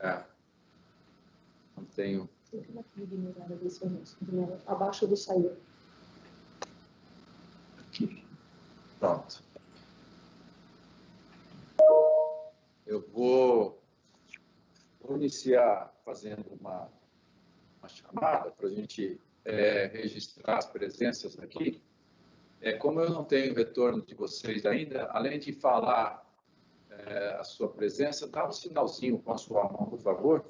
É, não tenho. Abaixo do sair. Aqui. Pronto. Eu vou iniciar fazendo uma chamada para a gente registrar as presenças aqui. Como eu não tenho retorno de vocês ainda, além de falar a sua presença, dá um sinalzinho com a sua mão, por favor.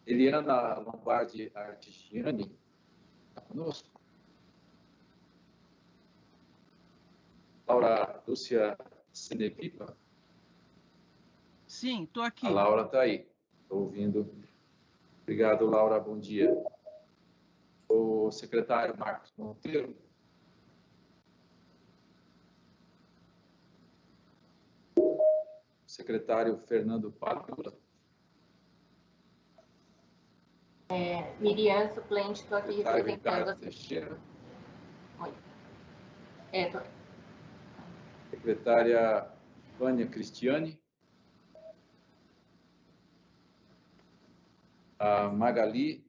Eliana Lombardi Artigiani, está conosco? Laura Lúcia Seneviva? Sim, estou aqui. A Laura está aí, estou ouvindo. Obrigado, Laura, bom dia. O secretário Marcos Monteiro. Secretário Fernando Padula. Miriam, suplente, estou aqui representando a Teixeira. Oi. Tô... Secretária Vânia Cristiane. A Magali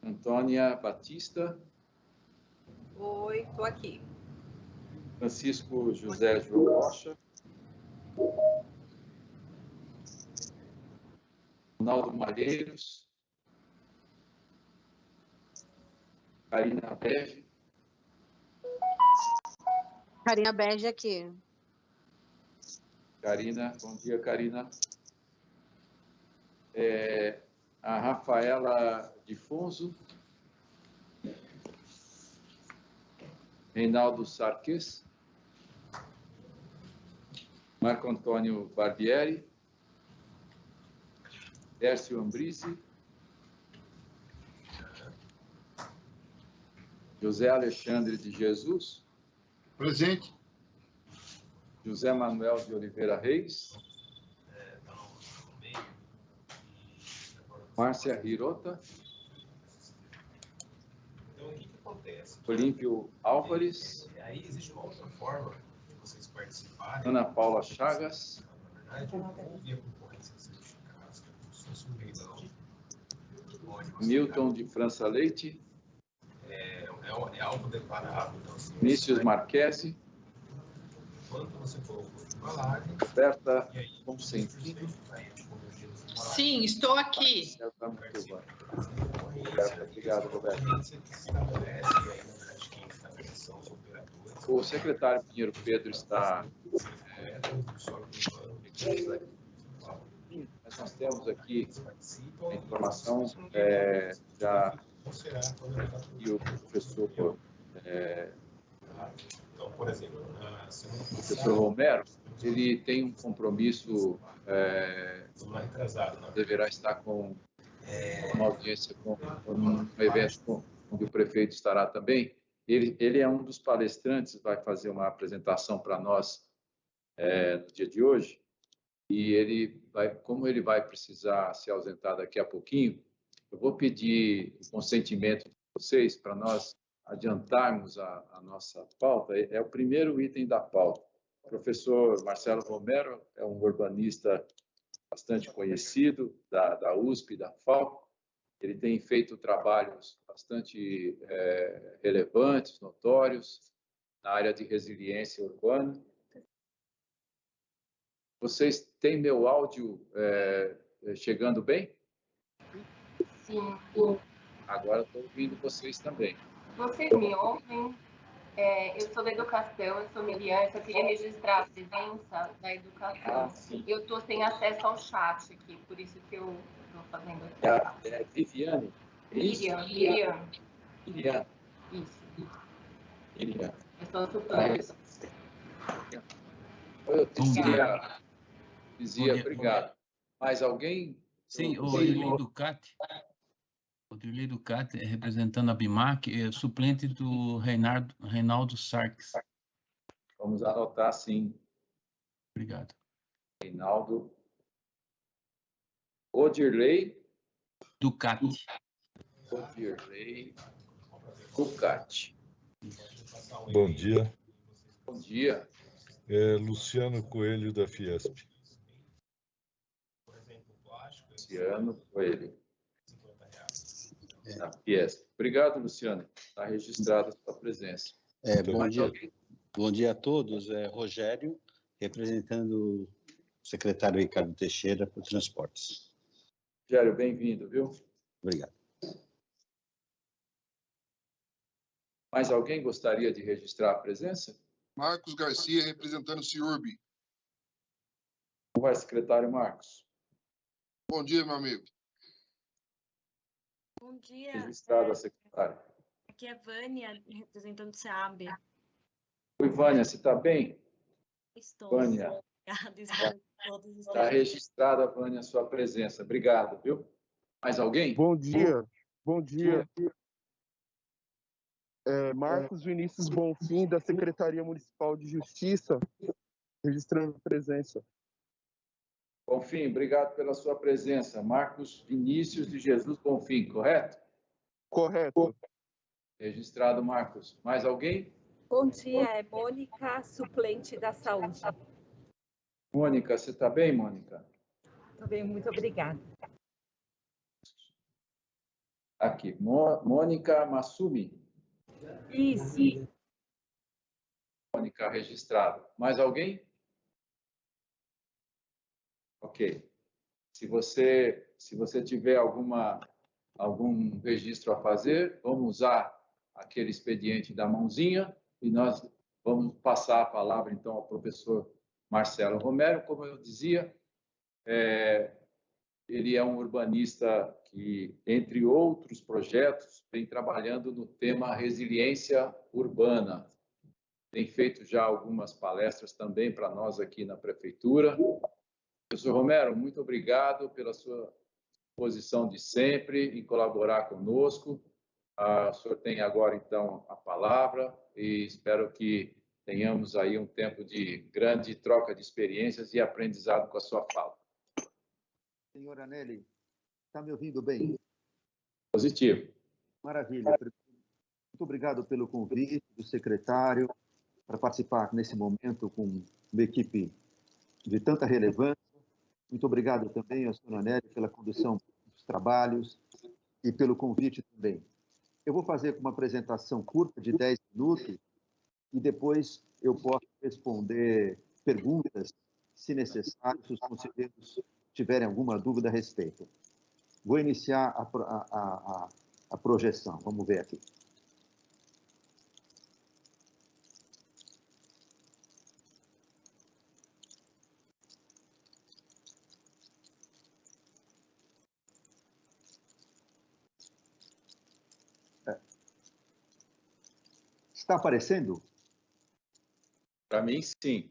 Antônia Batista. Oi, estou aqui. Francisco José João Rocha. Ronaldo Malheiros. Karina Bege. Karina Bege aqui. Karina, bom dia, Karina. A Rafaela Difonso. Reinaldo Sarques. Marco Antônio Barbieri. Dércio Ambrise. José Alexandre de Jesus. Presente. José Manuel de Oliveira Reis. Márcia Hirota. Então, o que acontece? Olímpio Álvares. Aí existe uma outra forma de vocês participarem. Ana Paula Chagas. Na verdade, eu ouvi a concorrência certificada, como se fosse um leilão. Milton de França Leite. É algo declarado. Então, assim, Vinícius Marquesi. Quando você for falar, Berta Consentino. Sim, estou aqui. Obrigado, Roberto. O secretário Pinheiro Pedro está... Mas nós temos aqui a informação já e o professor então, por exemplo, o professor Romero, ele tem um compromisso, deverá estar com uma audiência, com um evento onde o prefeito estará também. Ele é um dos palestrantes, vai fazer uma apresentação para nós no dia de hoje, e como ele vai precisar se ausentar daqui a pouquinho, eu vou pedir o consentimento de vocês para nós adiantarmos a nossa pauta. É o primeiro item da pauta. O professor Marcelo Romero é um urbanista bastante conhecido da USP, da FAO. Ele tem feito trabalhos bastante relevantes, notórios, na área de resiliência urbana. Vocês têm meu áudio chegando bem? Sim. Agora estou ouvindo vocês também. Vocês me ouvem? Eu sou da educação, eu sou Miriam, eu só queria registrar a presença da educação. Eu estou sem acesso ao chat aqui, por isso que eu estou fazendo aqui. Viviane? Miriam. Isso. Miriam. Eu sou suplente. Dizia, obrigado. Mais alguém? Sim, o Odilei Ducati, representando a BIMAC, é suplente do Reinaldo Sarques. Vamos anotar, sim. Obrigado. Reinaldo Odirley Ducati. Odirley Ducati. Bom dia. Bom dia. Luciano Coelho, da Fiesp. Luciano Coelho. Da Fiesp. Obrigado, Luciano. Está registrada a sua presença. Bom dia a todos. Rogério, representando o secretário Ricardo Teixeira por Transportes. Rogério, bem-vindo, viu? Obrigado. Mais alguém gostaria de registrar a presença? Marcos Garcia, representando o CIURB. Como vai, secretário Marcos? Bom dia, meu amigo. Bom dia. Registrado a secretária. Aqui é Vânia, representando o SEAB. Oi, Vânia, você está bem? Estou. Vânia. Obrigada, espero que todos Está estejam. registrada, Vânia, a sua presença. Obrigado, viu? Mais alguém? Bom dia. Bom dia. Marcos Vinícius Bonfim, da Secretaria Municipal de Justiça, registrando a presença. Bonfim, obrigado pela sua presença. Marcos Vinícius de Jesus Bonfim, correto? Correto. Registrado, Marcos. Mais alguém? Bom dia, é Mônica, suplente da saúde. Mônica, você está bem, Mônica? Estou bem, muito obrigada. Aqui, Mônica Massumi. Isso. Mônica, registrado. Mais alguém? Ok. Se você tiver algum registro a fazer, vamos usar aquele expediente da mãozinha e nós vamos passar a palavra, então, ao professor Marcelo Romero. Como eu dizia, ele é um urbanista que, entre outros projetos, vem trabalhando no tema resiliência urbana. Tem feito já algumas palestras também para nós aqui na Prefeitura. Professor Romero, muito obrigado pela sua posição de sempre em colaborar conosco. O senhor tem agora, então, a palavra e espero que tenhamos aí um tempo de grande troca de experiências e aprendizado com a sua fala. Senhor Anelli, está me ouvindo bem? Positivo. Maravilha. Muito obrigado pelo convite do secretário para participar nesse momento com uma equipe de tanta relevância. Muito obrigado também ao senhor Anelli pela condução dos trabalhos e pelo convite também. Eu vou fazer uma apresentação curta de 10 minutos e depois eu posso responder perguntas, se necessário, se os conselheiros tiverem alguma dúvida a respeito. Vou iniciar a projeção. Vamos ver aqui. Está aparecendo? Para mim, sim.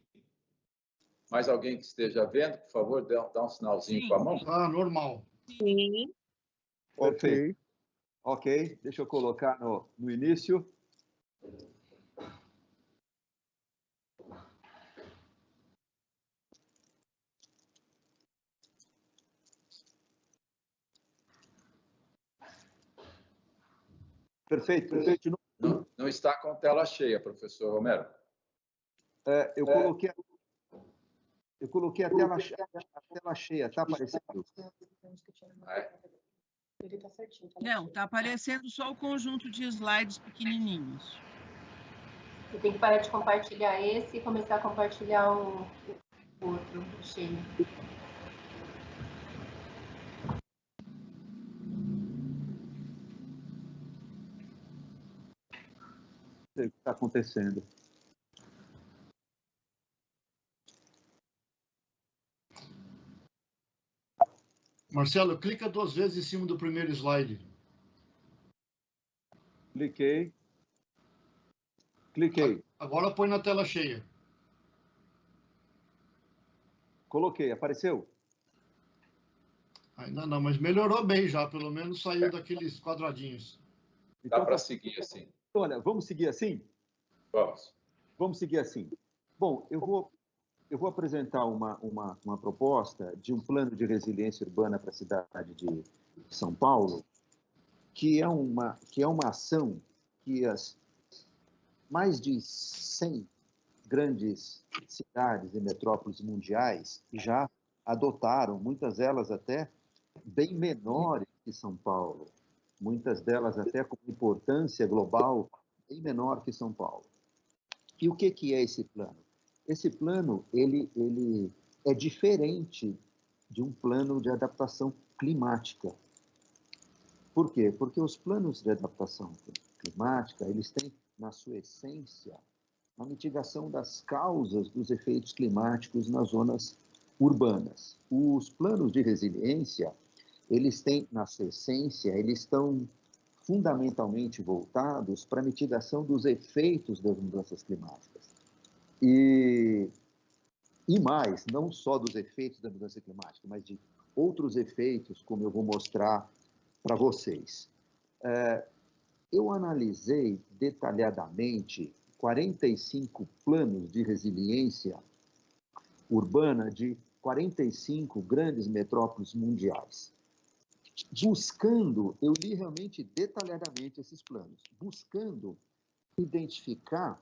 Mais alguém que esteja vendo, por favor, dá um sinalzinho Sim. com a mão. Ah, normal. Sim. Perfeito. Ok, deixa eu colocar no início. Perfeito. Não está com tela cheia, professor Romero. Eu coloquei a tela cheia. Está aparecendo? Não, está aparecendo só o conjunto de slides pequenininhos. Você tem que parar de compartilhar esse e começar a compartilhar o outro, o cheio. Não sei o que está acontecendo. Marcelo, clica 2 vezes em cima do primeiro slide. Cliquei. Agora põe na tela cheia. Coloquei. Apareceu? Ainda não, mas melhorou bem já. Pelo menos saiu daqueles quadradinhos. Dá para seguir assim. Olha, vamos seguir assim? Vamos. Vamos seguir assim. Bom, eu vou apresentar uma proposta de um plano de resiliência urbana para a cidade de São Paulo, que é uma ação que as mais de 100 grandes cidades e metrópoles mundiais já adotaram, muitas delas até bem menores que São Paulo, muitas delas até com importância global bem menor que São Paulo. E o que é esse plano? Esse plano ele é diferente de um plano de adaptação climática. Por quê? Porque os planos de adaptação climática, eles têm, na sua essência, a mitigação das causas dos efeitos climáticos nas zonas urbanas. Os planos de resiliência, eles têm, na sua essência, eles estão fundamentalmente voltados para a mitigação dos efeitos das mudanças climáticas. E mais, não só dos efeitos da mudança climática, mas de outros efeitos, como eu vou mostrar para vocês. Eu analisei detalhadamente 45 planos de resiliência urbana de 45 grandes metrópoles mundiais. Eu li realmente detalhadamente esses planos, buscando identificar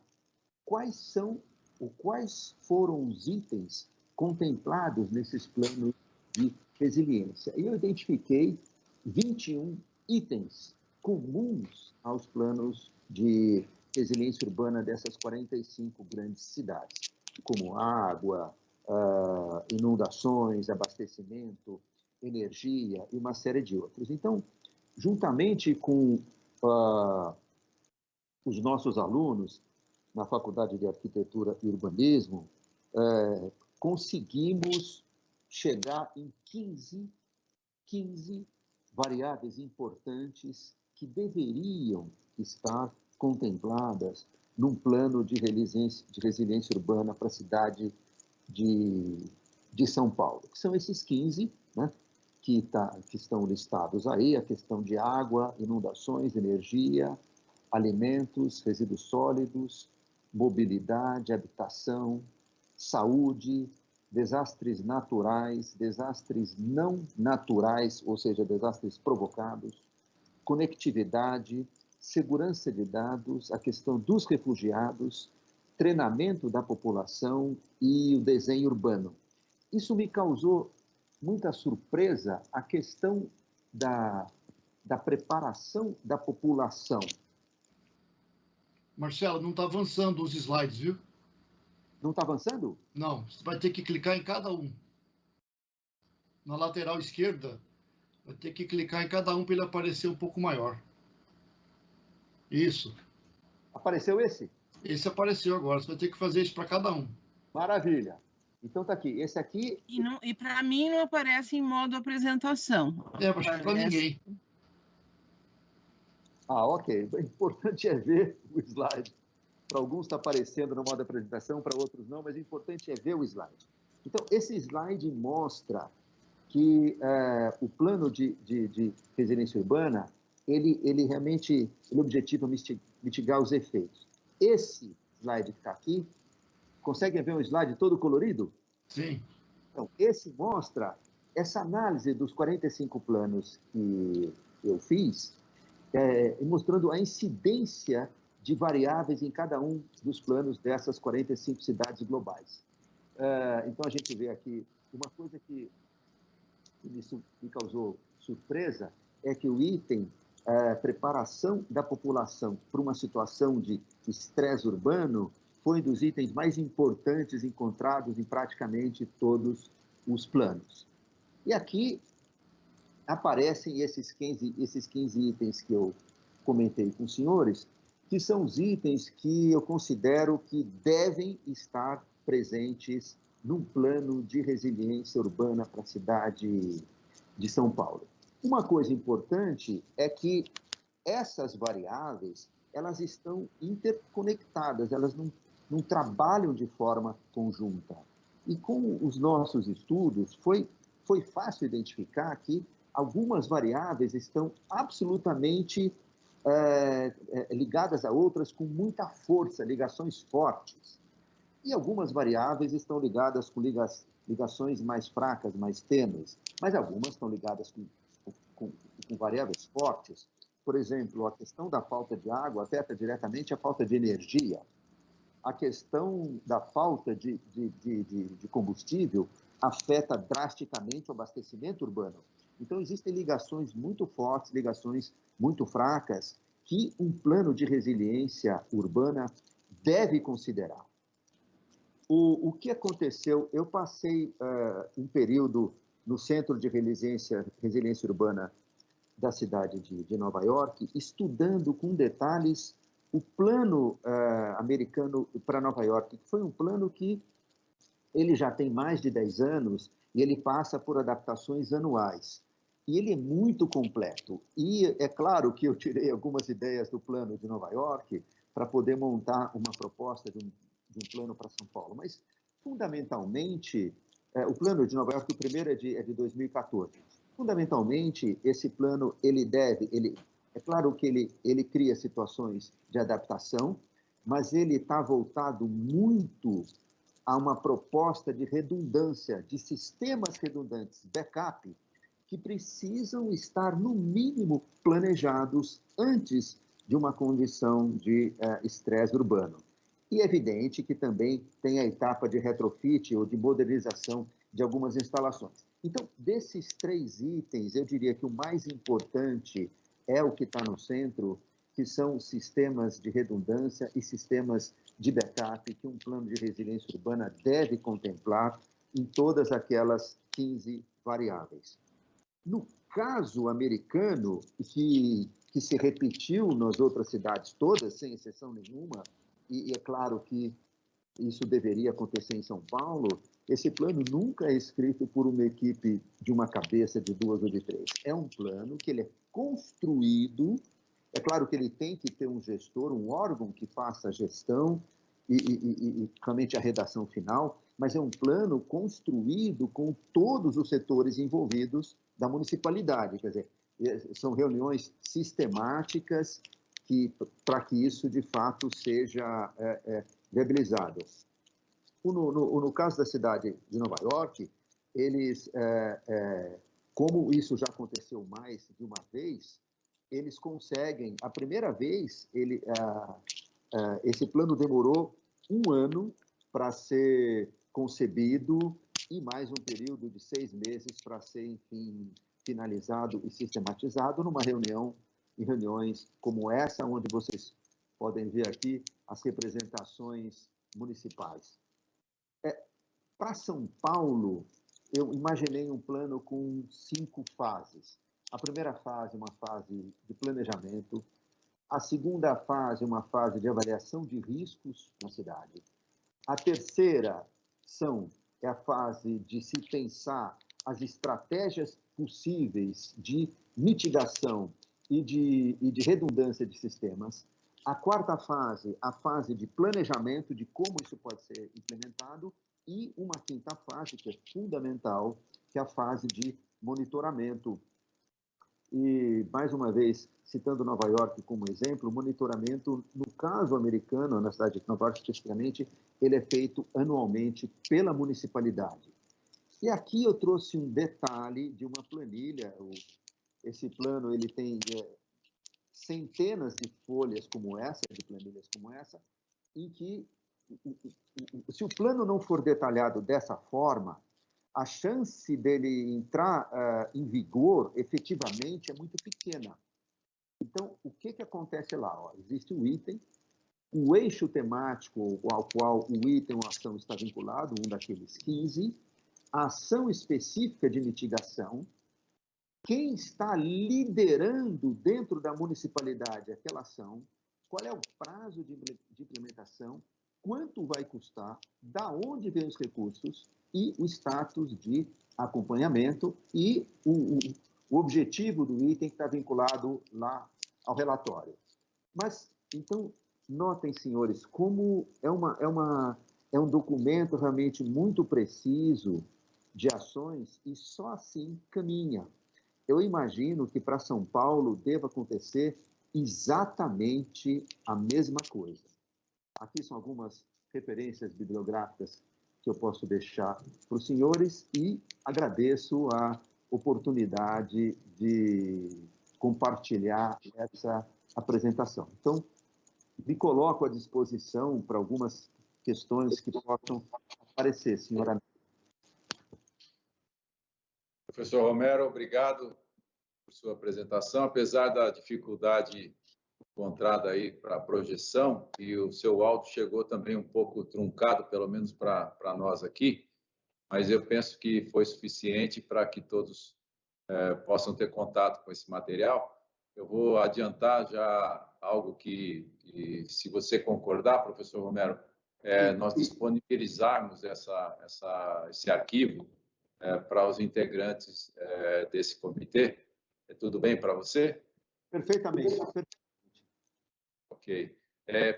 quais foram os itens contemplados nesses planos de resiliência. E eu identifiquei 21 itens comuns aos planos de resiliência urbana dessas 45 grandes cidades, como água, inundações, abastecimento, energia e uma série de outros. Então, juntamente com os nossos alunos na Faculdade de Arquitetura e Urbanismo, conseguimos chegar em 15 variáveis importantes que deveriam estar contempladas num plano de resiliência urbana para a cidade de São Paulo, que são esses 15, né, que estão listados aí: a questão de água, inundações, energia, alimentos, resíduos sólidos, mobilidade, habitação, saúde, desastres naturais, desastres não naturais, ou seja, desastres provocados, conectividade, segurança de dados, a questão dos refugiados, treinamento da população e o desenho urbano. Isso me causou muita surpresa, a questão da preparação da população. Marcelo, não está avançando os slides, viu? Não está avançando? Não, você vai ter que clicar em cada um. Na lateral esquerda, vai ter que clicar em cada um para ele aparecer um pouco maior. Isso. Apareceu esse? Esse apareceu agora, você vai ter que fazer isso para cada um. Maravilha. Então tá aqui, esse aqui... E para mim não aparece em modo apresentação. Acho que para ninguém. Ok. O importante é ver o slide. Para alguns está aparecendo no modo apresentação, para outros não, mas o importante é ver o slide. Então, esse slide mostra que o plano de resiliência urbana, ele realmente, ele objetiva mitigar os efeitos. Esse slide que está aqui, conseguem ver um slide todo colorido? Sim. Então, esse mostra essa análise dos 45 planos que eu fiz, mostrando a incidência de variáveis em cada um dos planos dessas 45 cidades globais. Então, a gente vê aqui uma coisa que me causou surpresa, é que o item preparação da população para uma situação de estresse urbano foi um dos itens mais importantes encontrados em praticamente todos os planos. E aqui aparecem esses 15 itens que eu comentei com os senhores, que são os itens que eu considero que devem estar presentes num plano de resiliência urbana para a cidade de São Paulo. Uma coisa importante é que essas variáveis, elas estão interconectadas, elas não trabalham de forma conjunta. E com os nossos estudos, foi fácil identificar que algumas variáveis estão absolutamente ligadas a outras com muita força, ligações fortes. E algumas variáveis estão ligadas com ligações mais fracas, mais tênues, mas algumas estão ligadas com variáveis fortes. Por exemplo, a questão da falta de água afeta diretamente a falta de energia. A questão da falta de combustível afeta drasticamente o abastecimento urbano. Então, existem ligações muito fortes, ligações muito fracas, que um plano de resiliência urbana deve considerar. O que aconteceu? Eu passei um período no Centro de Resiliência Urbana da cidade de Nova York, estudando com detalhes o plano americano para Nova York, que foi um plano que ele já tem mais de 10 anos e ele passa por adaptações anuais. E ele é muito completo. E é claro que eu tirei algumas ideias do plano de Nova York para poder montar uma proposta de um plano para São Paulo. Mas, fundamentalmente, o plano de Nova York, o primeiro é de 2014. Fundamentalmente, esse plano, é claro que ele cria situações de adaptação, mas ele está voltado muito a uma proposta de redundância, de sistemas redundantes, backup, que precisam estar, no mínimo, planejados antes de uma condição de estresse urbano. E é evidente que também tem a etapa de retrofit ou de modernização de algumas instalações. Então, desses 3 itens, eu diria que o mais importante é o que está no centro, que são sistemas de redundância e sistemas de backup que um plano de resiliência urbana deve contemplar em todas aquelas 15 variáveis. No caso americano, que se repetiu nas outras cidades todas, sem exceção nenhuma, e é claro que isso deveria acontecer em São Paulo, esse plano nunca é escrito por uma equipe de uma cabeça, de 2 ou de 3. É um plano que ele é construído, é claro que ele tem que ter um gestor, um órgão que faça a gestão e realmente a redação final, mas é um plano construído com todos os setores envolvidos da municipalidade, quer dizer, são reuniões sistemáticas para que isso, de fato, seja viabilizado. No caso da cidade de Nova York, eles, como isso já aconteceu mais de uma vez, eles conseguem, a primeira vez, esse plano demorou 1 ano para ser concebido e mais um período de 6 meses para ser, enfim, finalizado e sistematizado numa reunião, em reuniões como essa, onde vocês podem ver aqui as representações municipais. Para São Paulo, eu imaginei um plano com 5 fases. A primeira fase, uma fase de planejamento. A segunda fase, uma fase de avaliação de riscos na cidade. A terceira é a fase de se pensar as estratégias possíveis de mitigação e de redundância de sistemas. A quarta fase, a fase de planejamento de como isso pode ser implementado. E uma quinta fase, que é fundamental, que é a fase de monitoramento. E, mais uma vez, citando Nova York como exemplo, o monitoramento, no caso americano, na cidade de Nova York especificamente, ele é feito anualmente pela municipalidade. E aqui eu trouxe um detalhe de uma planilha. Esse plano ele tem centenas de folhas como essa, de planilhas como essa, em que, se o plano não for detalhado dessa forma, a chance dele entrar em vigor efetivamente é muito pequena. Então, o que acontece lá? Existe um item, o eixo temático ao qual o item ou a ação está vinculado, um daqueles 15, a ação específica de mitigação, quem está liderando dentro da municipalidade aquela ação, qual é o prazo de implementação, quanto vai custar, da onde vêm os recursos e o status de acompanhamento e o objetivo do item que está vinculado lá ao relatório. Mas, então, notem, senhores, como é um documento realmente muito preciso de ações e só assim caminha. Eu imagino que para São Paulo deva acontecer exatamente a mesma coisa. Aqui são algumas referências bibliográficas que eu posso deixar para os senhores e agradeço a oportunidade de compartilhar essa apresentação. Então, me coloco à disposição para algumas questões que possam aparecer, senhora. Professor Romero, obrigado por sua apresentação. Apesar da dificuldade encontrada aí para a projeção, e o seu áudio chegou também um pouco truncado, pelo menos para nós aqui, mas eu penso que foi suficiente para que todos possam ter contato com esse material. Eu vou adiantar já algo que se você concordar, professor Romero, nós disponibilizarmos esse arquivo para os integrantes desse comitê. É tudo bem para você? Perfeitamente. Ok.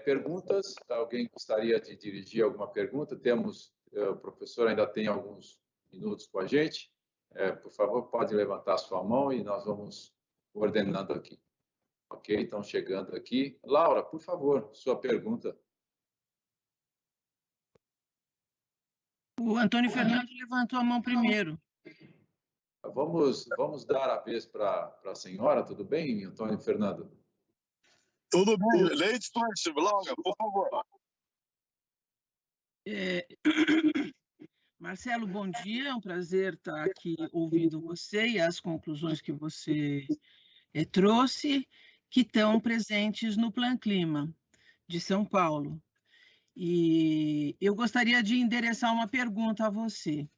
Perguntas? Alguém gostaria de dirigir alguma pergunta? O professor ainda tem alguns minutos com a gente. Por favor, pode levantar a sua mão e nós vamos ordenando aqui. Ok, estão chegando aqui. Laura, por favor, sua pergunta. O Antônio Fernando levantou a mão primeiro. Vamos dar a vez para a senhora, tudo bem, Antônio Fernando? Tudo bem. Leite Torce, Laura, por favor. Marcelo, bom dia. É um prazer estar aqui ouvindo você e as conclusões que você trouxe, que estão presentes no Plan Clima de São Paulo. E eu gostaria de endereçar uma pergunta a você.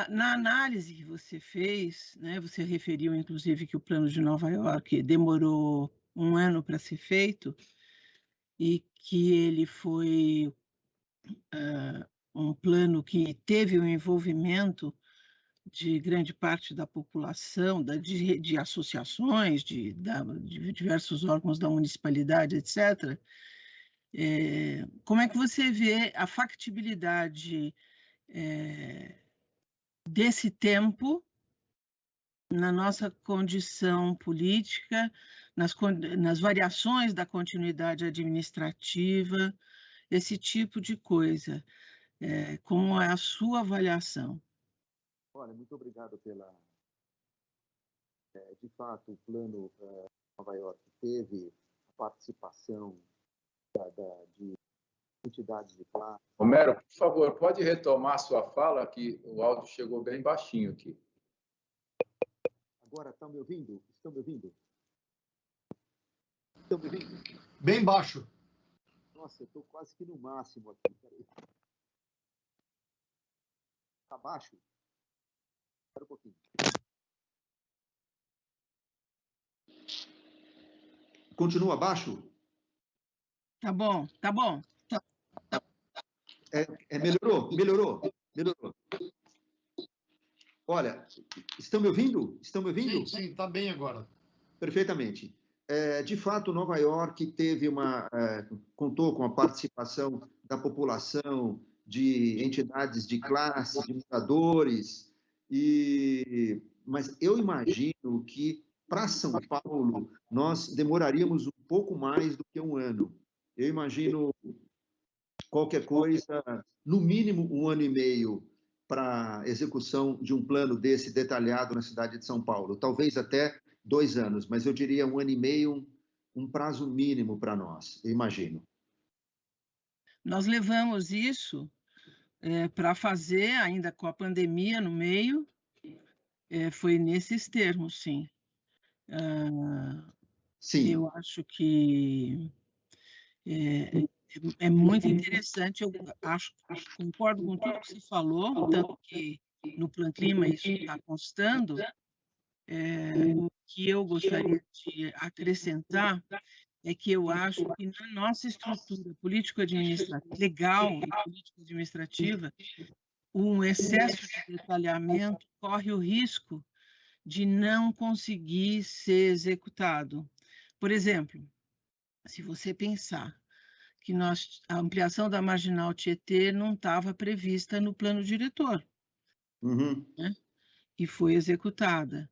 Na análise que você fez, né, você referiu, inclusive, que o Plano de Nova York demorou 1 ano para ser feito e que ele foi um plano que teve o envolvimento de grande parte da população, de associações, de diversos órgãos da municipalidade, etc. Como é que você vê a factibilidade desse tempo na nossa condição política, nas variações da continuidade administrativa, esse tipo de coisa? Como é a sua avaliação? Olha, muito obrigado pela... de fato, o Plano Nova York teve a participação de entidades de classe. Romero, por favor, pode retomar sua fala, que o áudio chegou bem baixinho aqui. Agora, estão me ouvindo? Estão me ouvindo? Estão me ouvindo? Bem baixo. Nossa, eu estou quase que no máximo aqui. Está baixo? Espera um pouquinho. Continua baixo? Tá bom, tá bom. Melhorou, melhorou, melhorou. Olha, estão me ouvindo? Estão me ouvindo? Sim, está bem agora. Perfeitamente. De fato, Nova York contou com a participação da população, de entidades de classe, de moradores, mas eu imagino que, para São Paulo, nós demoraríamos um pouco mais do que 1 ano. Eu imagino qualquer coisa, no mínimo 1 ano e meio, para execução de um plano desse detalhado na cidade de São Paulo. Talvez até 2 anos, mas eu diria 1 ano e meio, um prazo mínimo para nós, eu imagino. Nós levamos isso para fazer, ainda com a pandemia no meio, foi nesses termos, sim. Sim. Eu acho que é muito interessante, eu concordo com tudo que você falou, tanto que no Plan Clima isso está constando. O que eu gostaria de acrescentar é que eu acho que na nossa estrutura político-administrativa, legal e político-administrativa, um excesso de detalhamento corre o risco de não conseguir ser executado. Por exemplo, se você pensar que a ampliação da Marginal Tietê não estava prevista no plano diretor, né? E foi executada.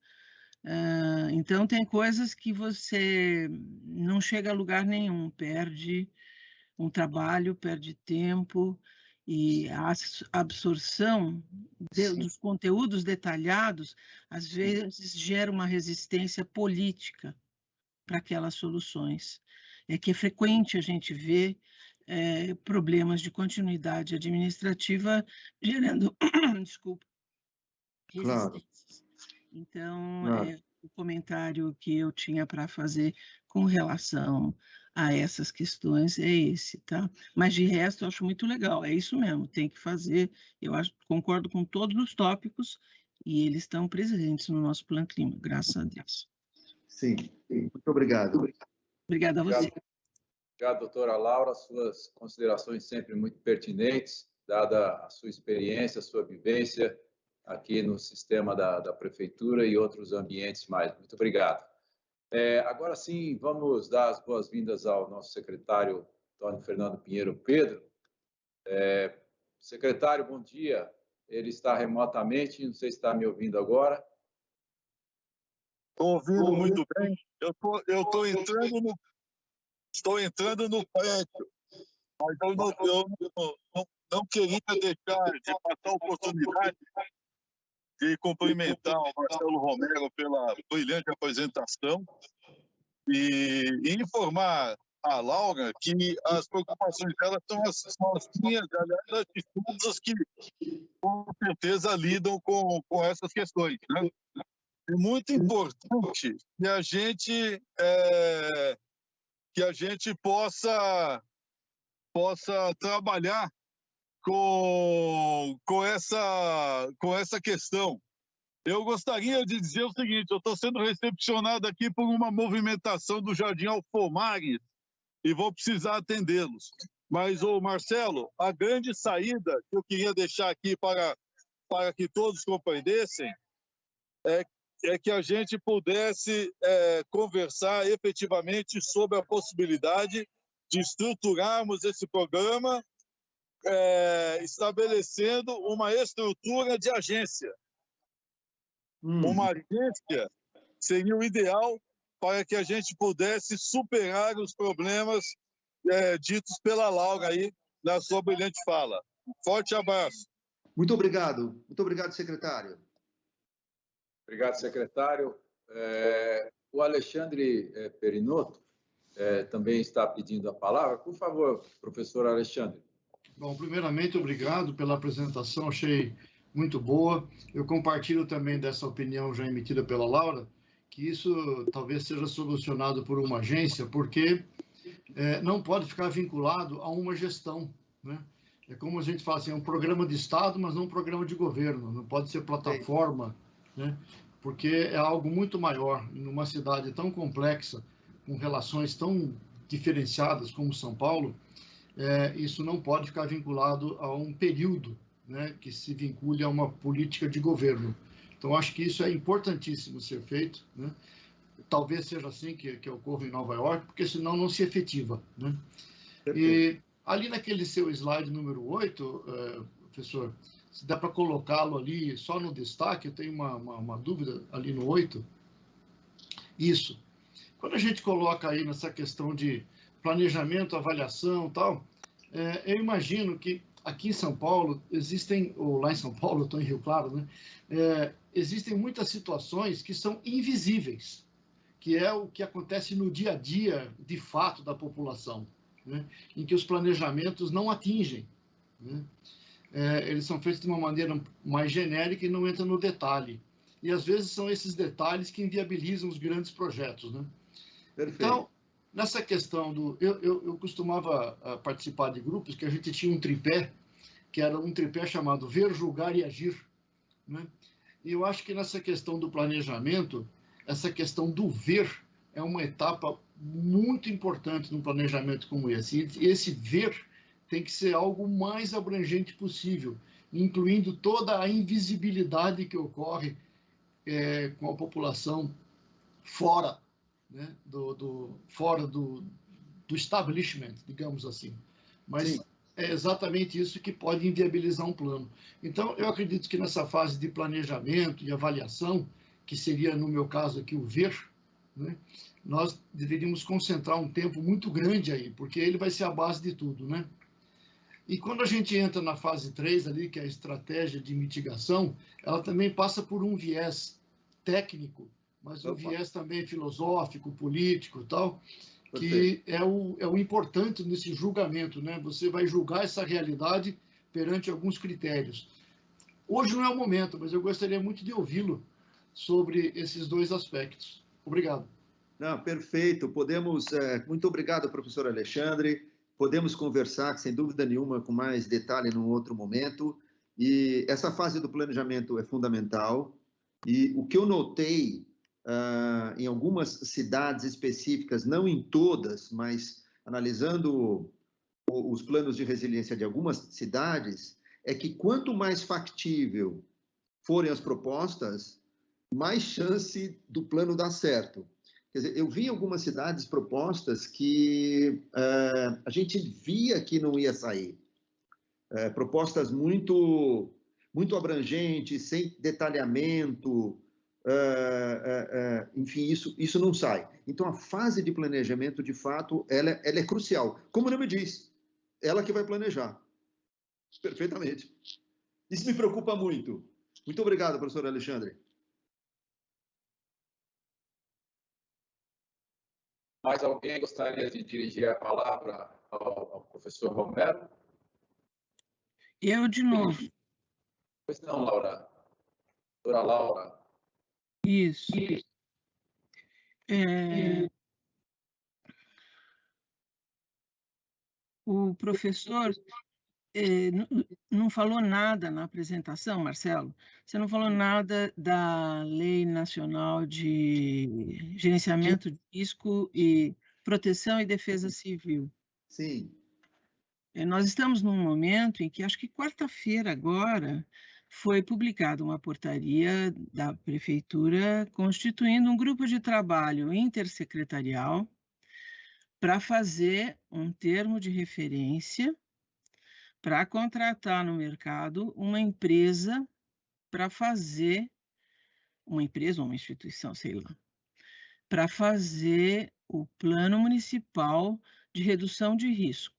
Então, tem coisas que você não chega a lugar nenhum, perde um trabalho, perde tempo, e a absorção dos conteúdos detalhados, às vezes, gera uma resistência política para aquelas soluções. É que é frequente a gente ver problemas de continuidade administrativa gerando, resistências. Então, Claro. o comentário que eu tinha para fazer com relação a essas questões é esse, tá? Mas de resto, eu acho muito legal, é isso mesmo, tem que fazer, eu concordo com todos os tópicos e eles estão presentes no nosso Plano Clima, graças a Deus. Sim, muito obrigado. Obrigada a você. Obrigado, doutora Laura. Suas considerações sempre muito pertinentes, dada a sua experiência, a sua vivência aqui no sistema da prefeitura e outros ambientes mais. Muito obrigado. Agora sim, vamos dar as boas-vindas ao nosso secretário Antônio Fernando Pinheiro Pedro. Secretário, bom dia. Ele está remotamente, não sei se está me ouvindo agora. Estou ouvindo muito bem. Estou entrando no prédio, mas eu não queria deixar de passar a oportunidade de cumprimentar o Marcelo Romero pela brilhante apresentação e informar a Laura que as preocupações dela são as minhas, aliás, de todas as que com certeza lidam com essas questões, né? É muito importante que a gente possa trabalhar com essa questão. Eu gostaria de dizer o seguinte: eu estou sendo recepcionado aqui por uma movimentação do Jardim Alfomares e vou precisar atendê-los. Mas, Marcelo, a grande saída que eu queria deixar aqui para que todos compreendessem é que a gente pudesse conversar efetivamente sobre a possibilidade de estruturarmos esse programa estabelecendo uma estrutura de agência. Uma agência seria o ideal para que a gente pudesse superar os problemas ditos pela Laura aí na sua brilhante fala. Forte abraço. Muito obrigado, secretário. Obrigado, secretário. O Alexandre Perinotto também está pedindo a palavra. Por favor, professor Alexandre. Bom, primeiramente, obrigado pela apresentação, achei muito boa. Eu compartilho também dessa opinião já emitida pela Laura, que isso talvez seja solucionado por uma agência, porque não pode ficar vinculado a uma gestão, né? É como a gente fala assim, é um programa de Estado, mas não um programa de governo, não pode ser plataforma, né? Porque é algo muito maior, numa cidade tão complexa, com relações tão diferenciadas como São Paulo, isso não pode ficar vinculado a um período, né, que se vincule a uma política de governo. Então, acho que isso é importantíssimo ser feito, né? Talvez seja assim que ocorra em Nova York, porque senão não se efetiva, né? E ali naquele seu slide número 8, professor, se dá para colocá-lo ali só no destaque, eu tenho uma dúvida ali no 8. Isso. Quando a gente coloca aí nessa questão de planejamento, avaliação e tal, eu imagino que aqui em São Paulo existem, ou lá em São Paulo, eu estou em Rio Claro, né? Existem muitas situações que são invisíveis, que é o que acontece no dia a dia, de fato, da população, né? Em que os planejamentos não atingem, né? Eles são feitos de uma maneira mais genérica e não entram no detalhe. E, às vezes, são esses detalhes que inviabilizam os grandes projetos, né? Perfeito. Então, nessa questão do... Eu costumava participar de grupos que a gente tinha um tripé, que era um tripé chamado Ver, Julgar e Agir, né? E eu acho que nessa questão do planejamento, essa questão do ver é uma etapa muito importante num planejamento como esse. E esse ver tem que ser algo mais abrangente possível, incluindo toda a invisibilidade que ocorre com a população fora, né, fora do establishment, digamos assim. Mas sim, é exatamente isso que pode inviabilizar um plano. Então, eu acredito que nessa fase de planejamento e avaliação, que seria, no meu caso aqui, o ver, né, nós deveríamos concentrar um tempo muito grande aí, porque ele vai ser a base de tudo, né? E quando a gente entra na fase 3 ali, que é a estratégia de mitigação, ela também passa por um viés técnico, mas um viés também filosófico, político e tal, que é o importante nesse julgamento, né? Você vai julgar essa realidade perante alguns critérios. Hoje não é o momento, mas eu gostaria muito de ouvi-lo sobre esses dois aspectos. Obrigado. Não, perfeito. Podemos, muito obrigado, professor Alexandre. Podemos conversar, sem dúvida nenhuma, com mais detalhe num outro momento. E essa fase do planejamento é fundamental. E o que eu notei em algumas cidades específicas, não em todas, mas analisando os planos de resiliência de algumas cidades, é que quanto mais factível forem as propostas, mais chance do plano dar certo. Quer dizer, eu vi em algumas cidades propostas que a gente via que não ia sair. Propostas muito abrangentes, sem detalhamento, enfim, isso não sai. Então, a fase de planejamento, de fato, ela é crucial. Como o nome diz, ela que vai planejar. Perfeitamente. Isso me preocupa muito. Muito obrigado, professor Alexandre. Mais alguém gostaria de dirigir a palavra ao professor Romero? Eu de novo. Pois não, Laura. Doutora Laura. Isso. O professor não falou nada na apresentação, Marcelo. Você não falou nada da Lei Nacional de Gerenciamento de Risco e Proteção e Defesa Civil. Sim. Nós estamos num momento em que, acho que quarta-feira agora, foi publicada uma portaria da Prefeitura constituindo um grupo de trabalho intersecretarial para fazer um termo de referência para contratar no mercado uma empresa para fazer, uma empresa ou uma instituição, sei lá, para fazer o Plano Municipal de Redução de Risco.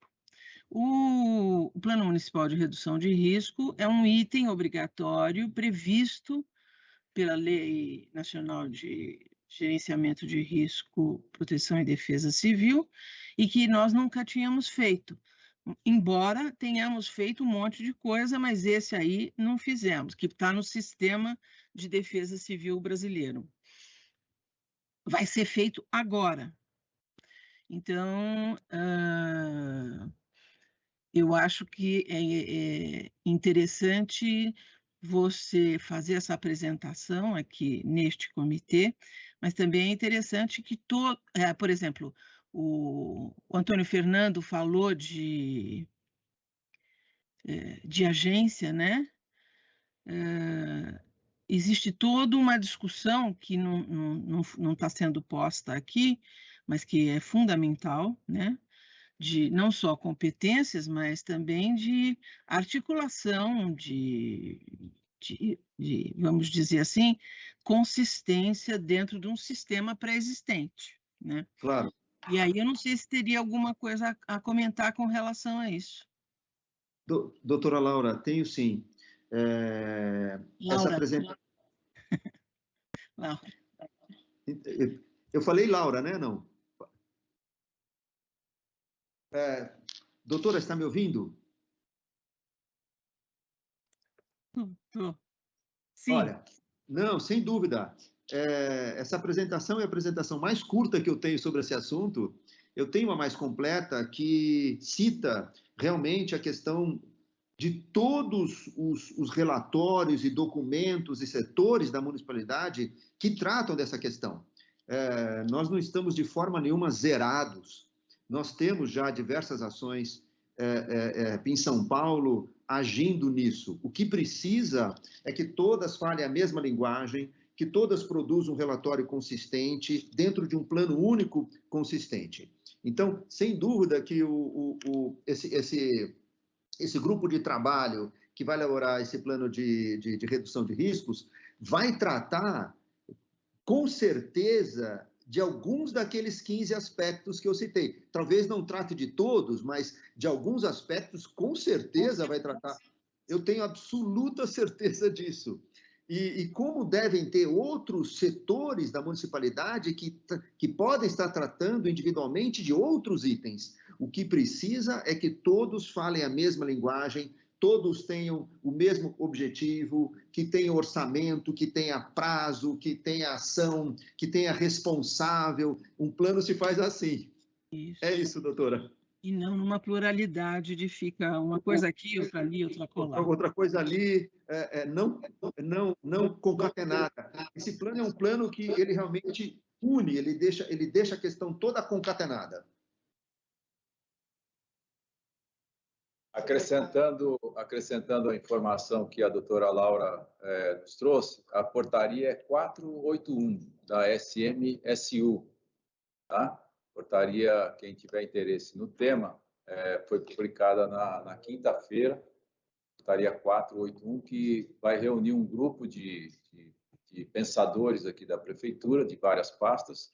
O Plano Municipal de Redução de Risco é um item obrigatório previsto pela Lei Nacional de Gerenciamento de Risco, Proteção e Defesa Civil, e que nós nunca tínhamos feito. Embora tenhamos feito um monte de coisa, mas esse aí não fizemos, que está no Sistema de Defesa Civil brasileiro. Vai ser feito agora. Então, eu acho que é interessante você fazer essa apresentação aqui neste comitê, mas também é interessante que por exemplo, o Antônio Fernando falou de agência, né? Existe toda uma discussão que não está sendo posta aqui, mas que é fundamental, né? De não só competências, mas também de articulação, de vamos dizer assim, consistência dentro de um sistema pré-existente, né? Claro. E aí eu não sei se teria alguma coisa a comentar com relação a isso. Doutora Laura, tenho sim. Essa apresentação... Laura. Eu falei Laura, né? Não. Doutora, está me ouvindo? Tô. Sim. Olha, não, sem dúvida. Essa apresentação é a apresentação mais curta que eu tenho sobre esse assunto. Eu tenho uma mais completa que cita realmente a questão de todos os relatórios e documentos e setores da municipalidade que tratam dessa questão. Nós não estamos de forma nenhuma zerados. Nós temos já diversas ações em São Paulo agindo nisso. O que precisa é que todas falem a mesma linguagem, que todas produzam um relatório consistente dentro de um plano único consistente. Então, sem dúvida que esse grupo de trabalho que vai elaborar esse plano de redução de riscos vai tratar, com certeza, de alguns daqueles 15 aspectos que eu citei. Talvez não trate de todos, mas de alguns aspectos, com certeza vai tratar. Eu tenho absoluta certeza disso. E como devem ter outros setores da municipalidade que podem estar tratando individualmente de outros itens. O que precisa é que todos falem a mesma linguagem, todos tenham o mesmo objetivo, que tenha orçamento, que tenha prazo, que tenha ação, que tenha responsável. Um plano se faz assim. Isso. É isso, doutora. E não numa pluralidade de fica uma coisa aqui, outra ali, outra acolá. Outra coisa ali, não concatenada. Esse plano é um plano que ele realmente une, ele deixa a questão toda concatenada. Acrescentando a informação que a doutora Laura nos trouxe, a portaria é 481 da SMSU, tá? Portaria, quem tiver interesse no tema, foi publicada na quinta-feira, portaria 481, que vai reunir um grupo de pensadores aqui da prefeitura, de várias pastas,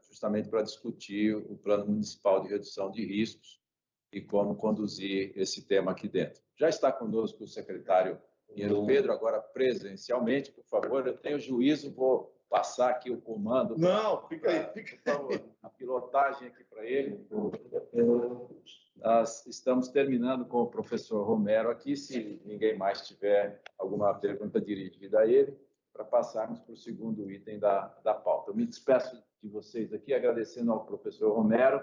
justamente para discutir o Plano Municipal de Redução de Riscos e como conduzir esse tema aqui dentro. Já está conosco o secretário Pinheiro Pedro, agora presencialmente, por favor, eu tenho juízo, vou passar aqui o comando. Não, fica aí, por favor, a pilotagem aqui para ele. Nós estamos terminando com o professor Romero aqui, se ninguém mais tiver alguma pergunta dirigida a ele, para passarmos para o segundo item da pauta. Eu me despeço de vocês aqui, agradecendo ao professor Romero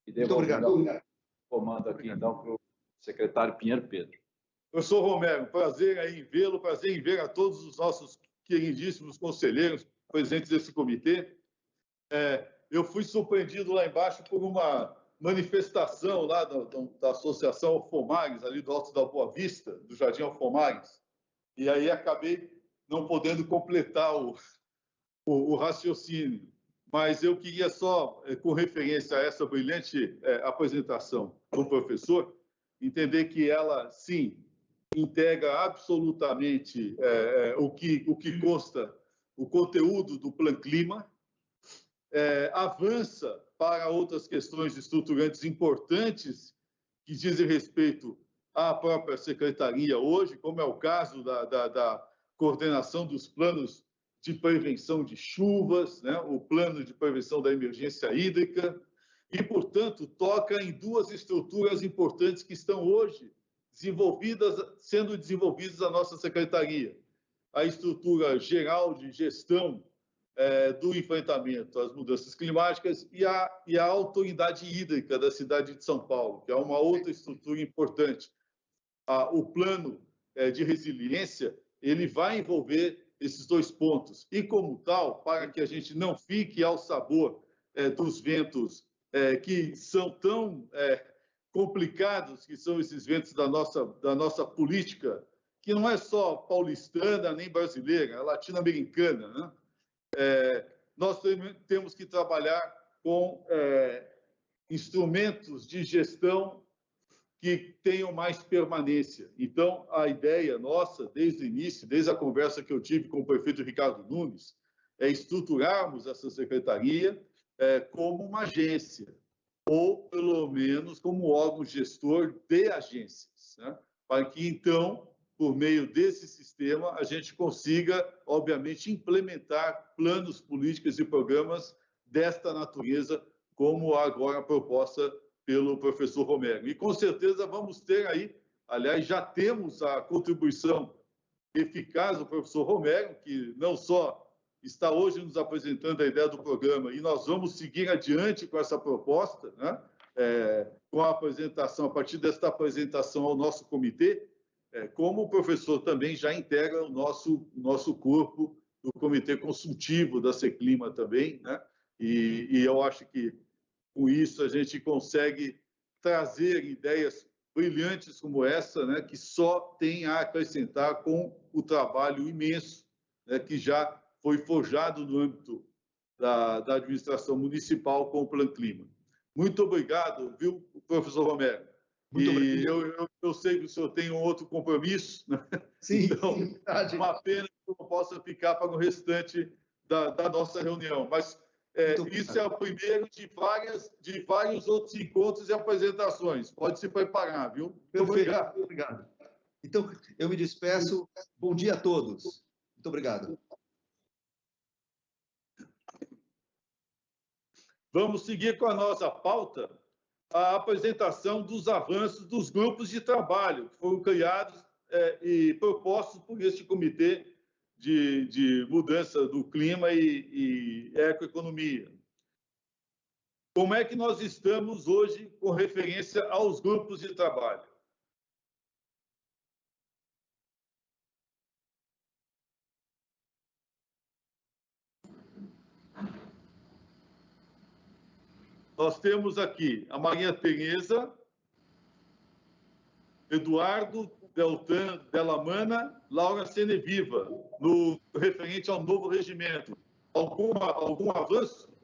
e devolvendo o comando aqui, então, para o secretário Pinheiro Pedro. Professor Romero, prazer em vê-lo, prazer em ver a todos os nossos queridíssimos conselheiros presentes desse comitê. Eu fui surpreendido lá embaixo por uma manifestação lá da Associação Alfomares, ali do Alto da Boa Vista, do Jardim Alfomares, e aí acabei não podendo completar o raciocínio. Mas eu queria só, com referência a essa brilhante apresentação do professor, entender que ela, sim, integra absolutamente o que consta, o conteúdo do Plano Clima, avança para outras questões estruturantes importantes que dizem respeito à própria secretaria hoje, como é o caso da coordenação dos planos de prevenção de chuvas, né? O plano de prevenção da emergência hídrica, e, portanto, toca em duas estruturas importantes que estão hoje sendo desenvolvidas na nossa secretaria. A estrutura geral de gestão do enfrentamento às mudanças climáticas e a autoridade hídrica da cidade de São Paulo, que é uma outra estrutura importante. O plano de resiliência, ele vai envolver esses dois pontos. E, como tal, para que a gente não fique ao sabor dos ventos que são tão complicados, que são esses ventos da nossa política, que não é só paulistana nem brasileira, é latino-americana, né? Nós temos que trabalhar com instrumentos de gestão que tenham mais permanência. Então, a ideia nossa, desde o início, desde a conversa que eu tive com o prefeito Ricardo Nunes, é estruturarmos essa secretaria como uma agência, ou, pelo menos, como órgão gestor de agências, né? Para que, então, por meio desse sistema, a gente consiga, obviamente, implementar planos, políticas e programas desta natureza, como agora proposta pelo professor Romero. E, com certeza, vamos ter aí, aliás, já temos a contribuição eficaz do professor Romero, que não só está hoje nos apresentando a ideia do programa, e nós vamos seguir adiante com essa proposta, né? Com a apresentação, a partir desta apresentação ao nosso comitê, como o professor também já integra o nosso corpo do Comitê Consultivo da Seclima também, né? E eu acho que, com isso, a gente consegue trazer ideias brilhantes como essa, né? Que só tem a acrescentar com o trabalho imenso, né? Que já foi forjado no âmbito da administração municipal com o Plano Clima. Muito obrigado, viu, professor Romero? Muito obrigado. Eu sei que o senhor tem um outro compromisso, né? Sim, então, verdade. Uma pena que eu não possa ficar para o restante da nossa reunião, mas isso é o primeiro de vários outros encontros e apresentações. Pode se preparar, viu? Perfeito. Obrigado. Então, eu me despeço. Bom dia a todos. Muito obrigado. Vamos seguir com a nossa pauta. a apresentação dos avanços dos grupos de trabalho que foram criados e propostos por este Comitê de Mudança do Clima e Ecoeconomia. Como é que nós estamos hoje com referência aos grupos de trabalho? Nós temos aqui a Maria Tereza, Eduardo Deltan Delamana, Laura Seneviva, no referente ao novo regimento. Algum avanço?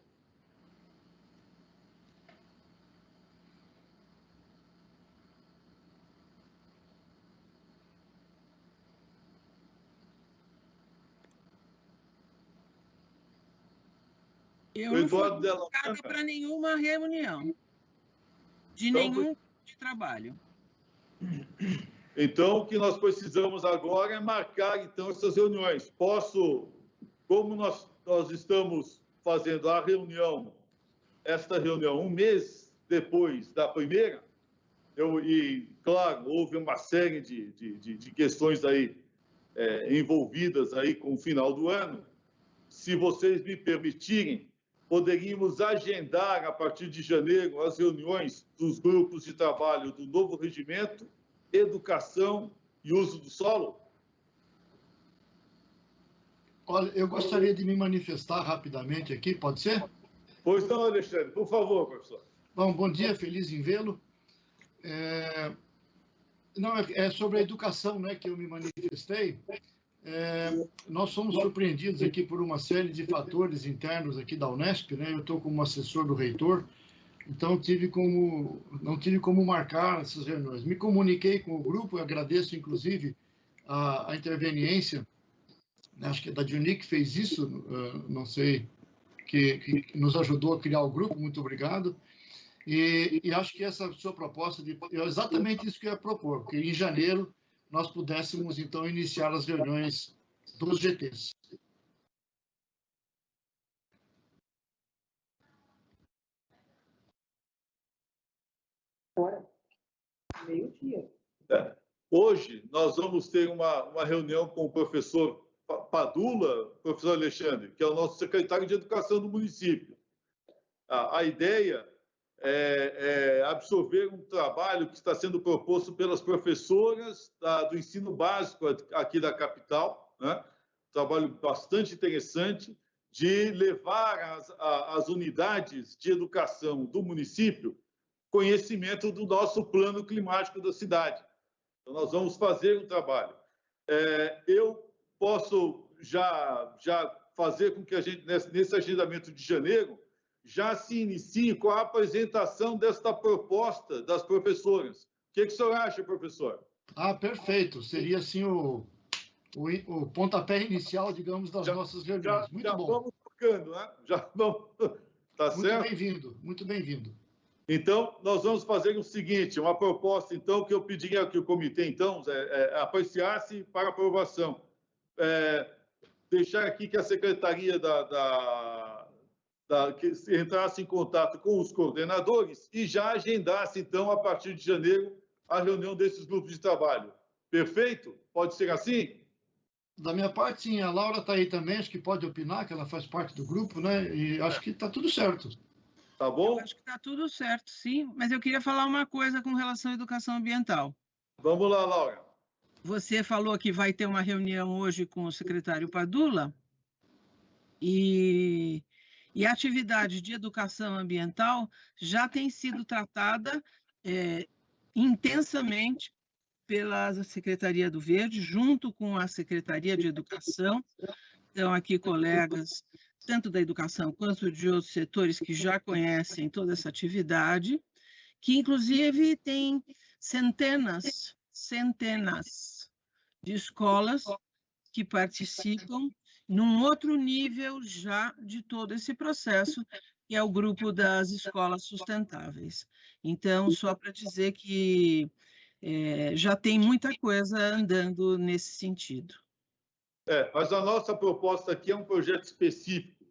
Eu não fui convocada para nenhuma reunião, de nenhum de trabalho. Então, o que nós precisamos agora é marcar, então, essas reuniões. Como nós estamos fazendo a reunião, esta reunião, um mês depois da primeira, claro, houve uma série de questões aí envolvidas aí com o final do ano. Se vocês me permitirem, poderíamos agendar, a partir de janeiro, as reuniões dos grupos de trabalho do novo regimento, educação e uso do solo? Olha, eu gostaria de me manifestar rapidamente aqui, pode ser? Pois não, Alexandre, por favor, professor. Bom dia, feliz em vê-lo. Não, é sobre a educação, né, que eu me manifestei. Nós somos surpreendidos aqui por uma série de fatores internos aqui da Unesp, né? Eu estou como assessor do reitor, então não tive como marcar essas reuniões. Me comuniquei com o grupo, eu agradeço inclusive a interveniência, acho que é da Diony que fez isso, não sei, que nos ajudou a criar o grupo, muito obrigado. E acho que essa sua proposta é exatamente isso que eu ia propor, que em janeiro nós pudéssemos, então, iniciar as reuniões dos GTs. Meio-dia. Hoje, nós vamos ter uma reunião com o professor Padula, professor Alexandre, que é o nosso secretário de Educação do município. A ideia é absorver um trabalho que está sendo proposto pelas professoras do ensino básico aqui da capital, né? Um trabalho bastante interessante de levar às unidades de educação do município conhecimento do nosso plano climático da cidade. Então, nós vamos fazer um trabalho. Eu posso já fazer com que a gente, nesse agendamento de janeiro, já se inicie com a apresentação desta proposta das professoras. O que o senhor acha, professor? Perfeito. Seria, assim, o pontapé inicial, digamos, das nossas reuniões. Muito bom. Vamos tocando, né? Já vamos... Tá certo? Muito bem-vindo, muito bem-vindo. Então, nós vamos fazer o seguinte, uma proposta, então, que eu pediria que o comitê, então, apreciasse para aprovação. Deixar aqui que a secretaria que entrasse em contato com os coordenadores e já agendasse, então, a partir de janeiro, a reunião desses grupos de trabalho. Perfeito? Pode ser assim? Da minha parte, sim. A Laura está aí também, acho que pode opinar, que ela faz parte do grupo, né? E acho que está tudo certo. Tá bom? Eu acho que está tudo certo, sim. Mas eu queria falar uma coisa com relação à educação ambiental. Vamos lá, Laura. Você falou que vai ter uma reunião hoje com o secretário Padula e a atividade de educação ambiental já tem sido tratada intensamente pela Secretaria do Verde, junto com a Secretaria de Educação. Então, aqui colegas, tanto da educação quanto de outros setores que já conhecem toda essa atividade, que inclusive tem centenas de escolas que participam num outro nível já de todo esse processo, que é o grupo das escolas sustentáveis. Então, só para dizer que já tem muita coisa andando nesse sentido. Mas a nossa proposta aqui é um projeto específico.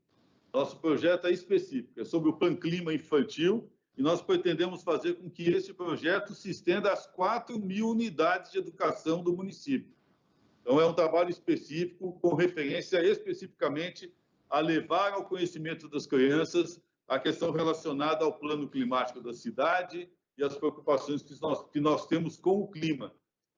Nosso projeto é específico, é sobre o Plano Clima Infantil e nós pretendemos fazer com que esse projeto se estenda às 4.000 unidades de educação do município. Então, é um trabalho específico, com referência especificamente a levar ao conhecimento das crianças a questão relacionada ao plano climático da cidade e as preocupações que nós temos com o clima.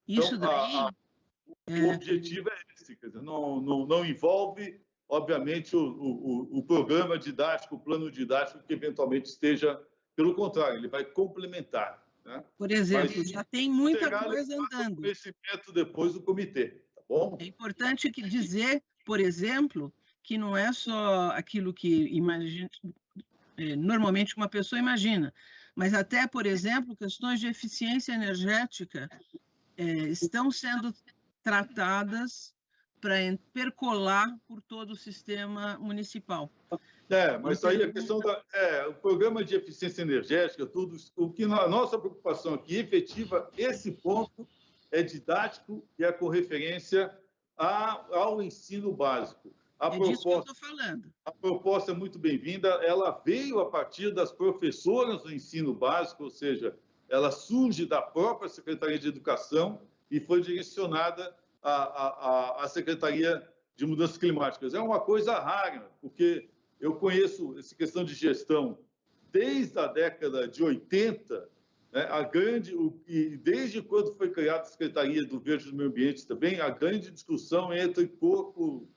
Isso então, daí... o objetivo é esse, quer dizer, não envolve, obviamente, o programa didático, o plano didático que eventualmente esteja, pelo contrário, ele vai complementar. Né? Por exemplo, mas já tem muita coisa andando. Conhecimento depois do comitê, tá bom? É importante dizer, por exemplo, que não é só aquilo que normalmente uma pessoa imagina, mas até, por exemplo, questões de eficiência energética estão sendo tratadas para percolar por todo o sistema municipal. Mas aí a questão o programa de eficiência energética, tudo o que a nossa preocupação aqui, efetiva, esse ponto é didático e é com referência ao ensino básico. Disso que eu estou falando. A proposta é muito bem-vinda, ela veio a partir das professoras do ensino básico, ou seja, ela surge da própria Secretaria de Educação e foi direcionada à Secretaria de Mudanças Climáticas. É uma coisa rara, porque eu conheço essa questão de gestão desde a década de 80, né, e desde quando foi criada a Secretaria do Verde e do Meio Ambiente também, a grande discussão entre corpo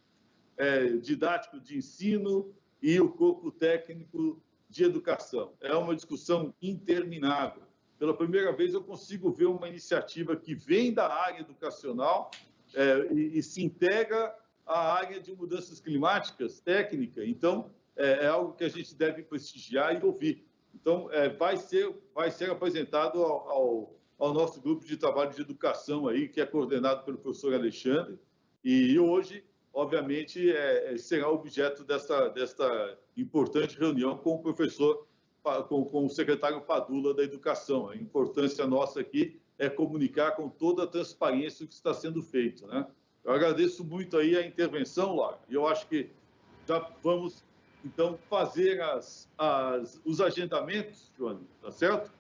didático de ensino e o corpo técnico de educação. É uma discussão interminável. Pela primeira vez, eu consigo ver uma iniciativa que vem da área educacional e se integra à área de mudanças climáticas técnica. Então, é algo que a gente deve prestigiar e ouvir. Então, vai ser apresentado ao nosso grupo de trabalho de educação, aí, que é coordenado pelo professor Alexandre, e hoje, obviamente, será objeto desta importante reunião com o professor, com o secretário Padula da Educação. A importância nossa aqui é comunicar com toda a transparência o que está sendo feito, né? Eu agradeço muito aí a intervenção, Laura, e eu acho que já vamos, então, fazer os agendamentos, Joane, tá certo?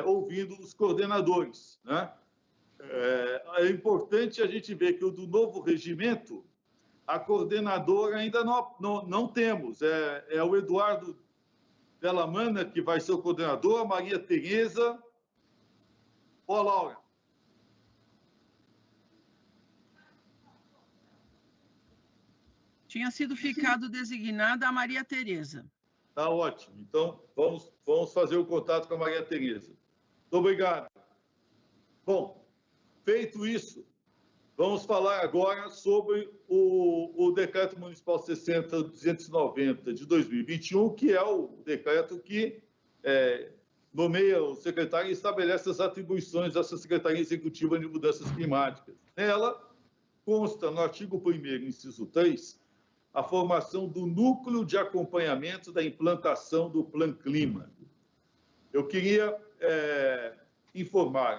Ouvindo os coordenadores, né? É importante a gente ver que o do novo regimento, a coordenadora ainda não temos. É o Eduardo Delamana, que vai ser o coordenador, a Maria Tereza. Ó, Laura. Tinha sido ficado designada a Maria Tereza. Tá ótimo. Então, vamos fazer o contato com a Maria Tereza. Muito obrigado. Bom, feito isso, vamos falar agora sobre o Decreto Municipal 60.290 de 2021, que é o decreto que nomeia o secretário e estabelece as atribuições dessa Secretaria Executiva de Mudanças Climáticas. Nela, consta no artigo 1º, inciso 3, a formação do núcleo de acompanhamento da implantação do Plano Clima. Eu queria informar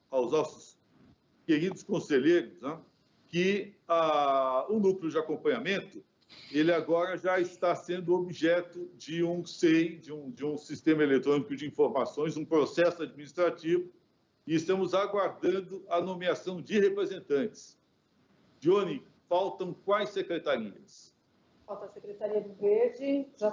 aos nossos queridos conselheiros, né, que o núcleo de acompanhamento, ele agora já está sendo objeto de um SEI, de um sistema eletrônico de informações, um processo administrativo, e estamos aguardando a nomeação de representantes. Dione, faltam quais secretarias? Falta a Secretaria do Verde, já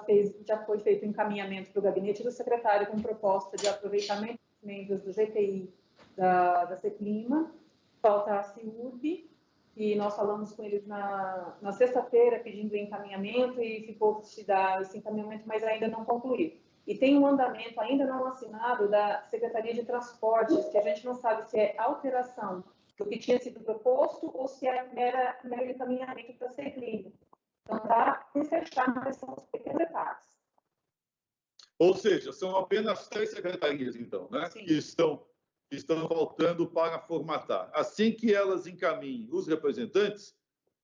foi feito o encaminhamento para o gabinete do secretário com proposta de aproveitamento dos membros do GTI da CECLIMA. Falta a CIURB, que nós falamos com eles na sexta-feira pedindo encaminhamento e ficou de dar esse encaminhamento, mas ainda não concluiu. E tem um andamento ainda não assinado da Secretaria de Transportes, que a gente não sabe se é alteração do que tinha sido proposto ou se é mero encaminhamento para a CECLIMA. Então, está por fechar, mas são os pequenos detalhes. Ou seja, são apenas 3 secretarias, então, né? Sim. Que estão faltando para formatar. Assim que elas encaminhem os representantes,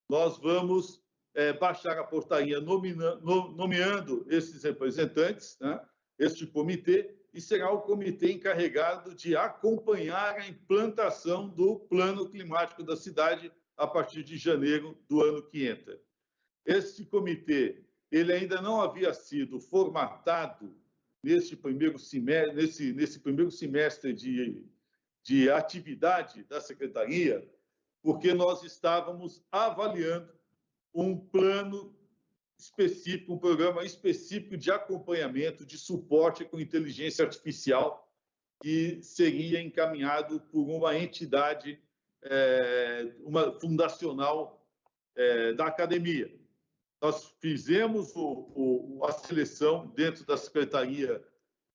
nós vamos baixar a portaria nomeando esses representantes, né? Este comitê, e será o comitê encarregado de acompanhar a implantação do plano climático da cidade a partir de janeiro do ano que entra. Este comitê, ele ainda não havia sido formatado nesse primeiro semestre de atividade da Secretaria, porque nós estávamos avaliando um plano específico, um programa específico de acompanhamento, de suporte com inteligência artificial, que seria encaminhado por uma entidade, uma fundacional da academia. Nós fizemos a seleção dentro da Secretaria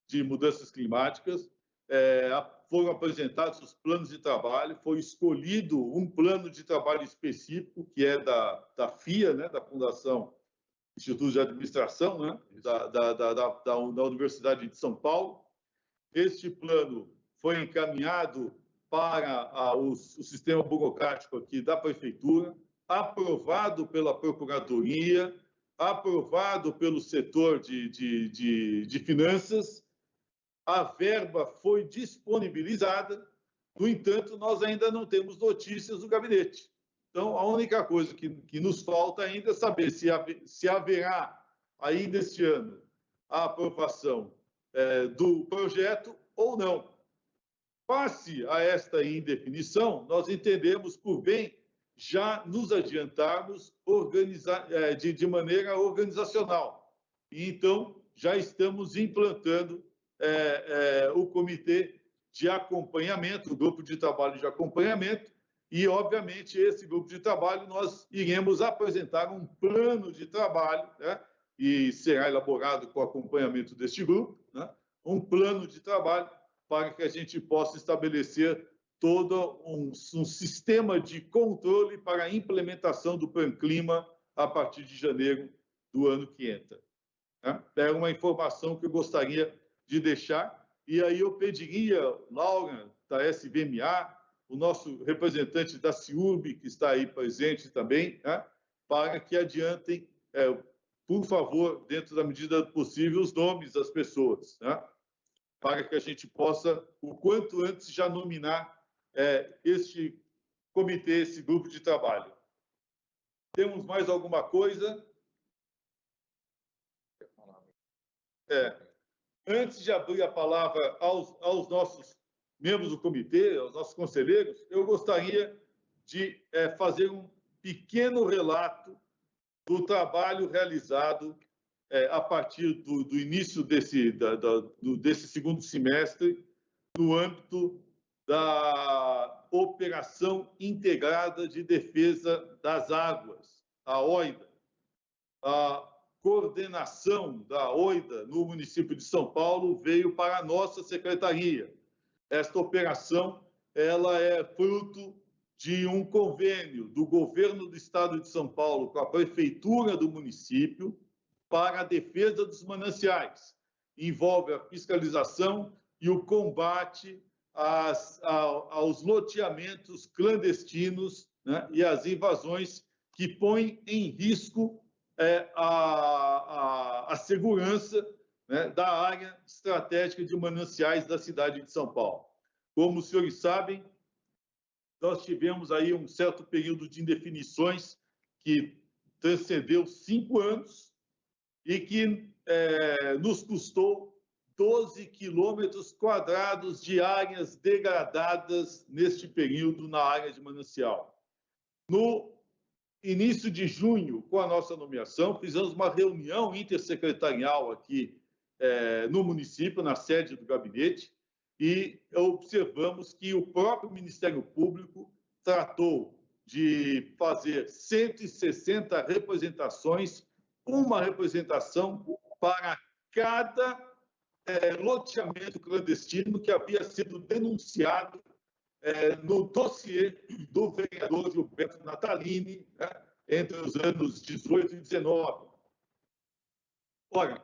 de Mudanças Climáticas, foram apresentados os planos de trabalho, foi escolhido um plano de trabalho específico, que é da FIA, né, da Fundação Instituto de Administração, né, da Universidade de São Paulo. Este plano foi encaminhado para o sistema burocrático aqui da Prefeitura, aprovado pela Procuradoria, aprovado pelo setor de finanças. A verba foi disponibilizada, no entanto, nós ainda não temos notícias do gabinete. Então, a única coisa que nos falta ainda é saber se haverá, ainda este ano, a aprovação do projeto ou não. Face a esta indefinição, nós entendemos por bem já nos adiantarmos de maneira organizacional. E, então, já estamos implantando o comitê de acompanhamento, o grupo de trabalho de acompanhamento, e, obviamente, esse grupo de trabalho nós iremos apresentar um plano de trabalho, né, e será elaborado com o acompanhamento deste grupo, né, um plano de trabalho para que a gente possa estabelecer todo um sistema de controle para a implementação do Plano Clima a partir de janeiro do ano que entra. É uma informação que eu gostaria de deixar, e aí eu pediria, Laura, da SVMA, o nosso representante da CIURB, que está aí presente também, né, para que adiantem, por favor, dentro da medida do possível, os nomes das pessoas, né, para que a gente possa, o quanto antes, já nominar este comitê, esse grupo de trabalho. Temos mais alguma coisa? Antes de abrir a palavra aos nossos membros do comitê, aos nossos conselheiros, eu gostaria de fazer um pequeno relato do trabalho realizado a partir do início desse segundo semestre, no âmbito da Operação Integrada de Defesa das Águas, a OIDA. A coordenação da OIDA no município de São Paulo veio para a nossa secretaria. Esta operação ela é fruto de um convênio do governo do estado de São Paulo com a prefeitura do município para a defesa dos mananciais. Envolve a fiscalização e o combate aos loteamentos clandestinos, né, e às invasões que põem em risco a segurança, né, da área estratégica de mananciais da cidade de São Paulo. Como os senhores sabem, nós tivemos aí um certo período de indefinições que transcendeu 5 anos e que nos custou 12 quilômetros quadrados de áreas degradadas neste período na área de manancial. No início de junho, com a nossa nomeação, fizemos uma reunião intersecretarial aqui no município, na sede do gabinete, e observamos que o próprio Ministério Público tratou de fazer 160 representações, uma representação para cada loteamento clandestino que havia sido denunciado no dossiê do vereador Gilberto Natalini, né, entre os anos 18 e 19. Ora,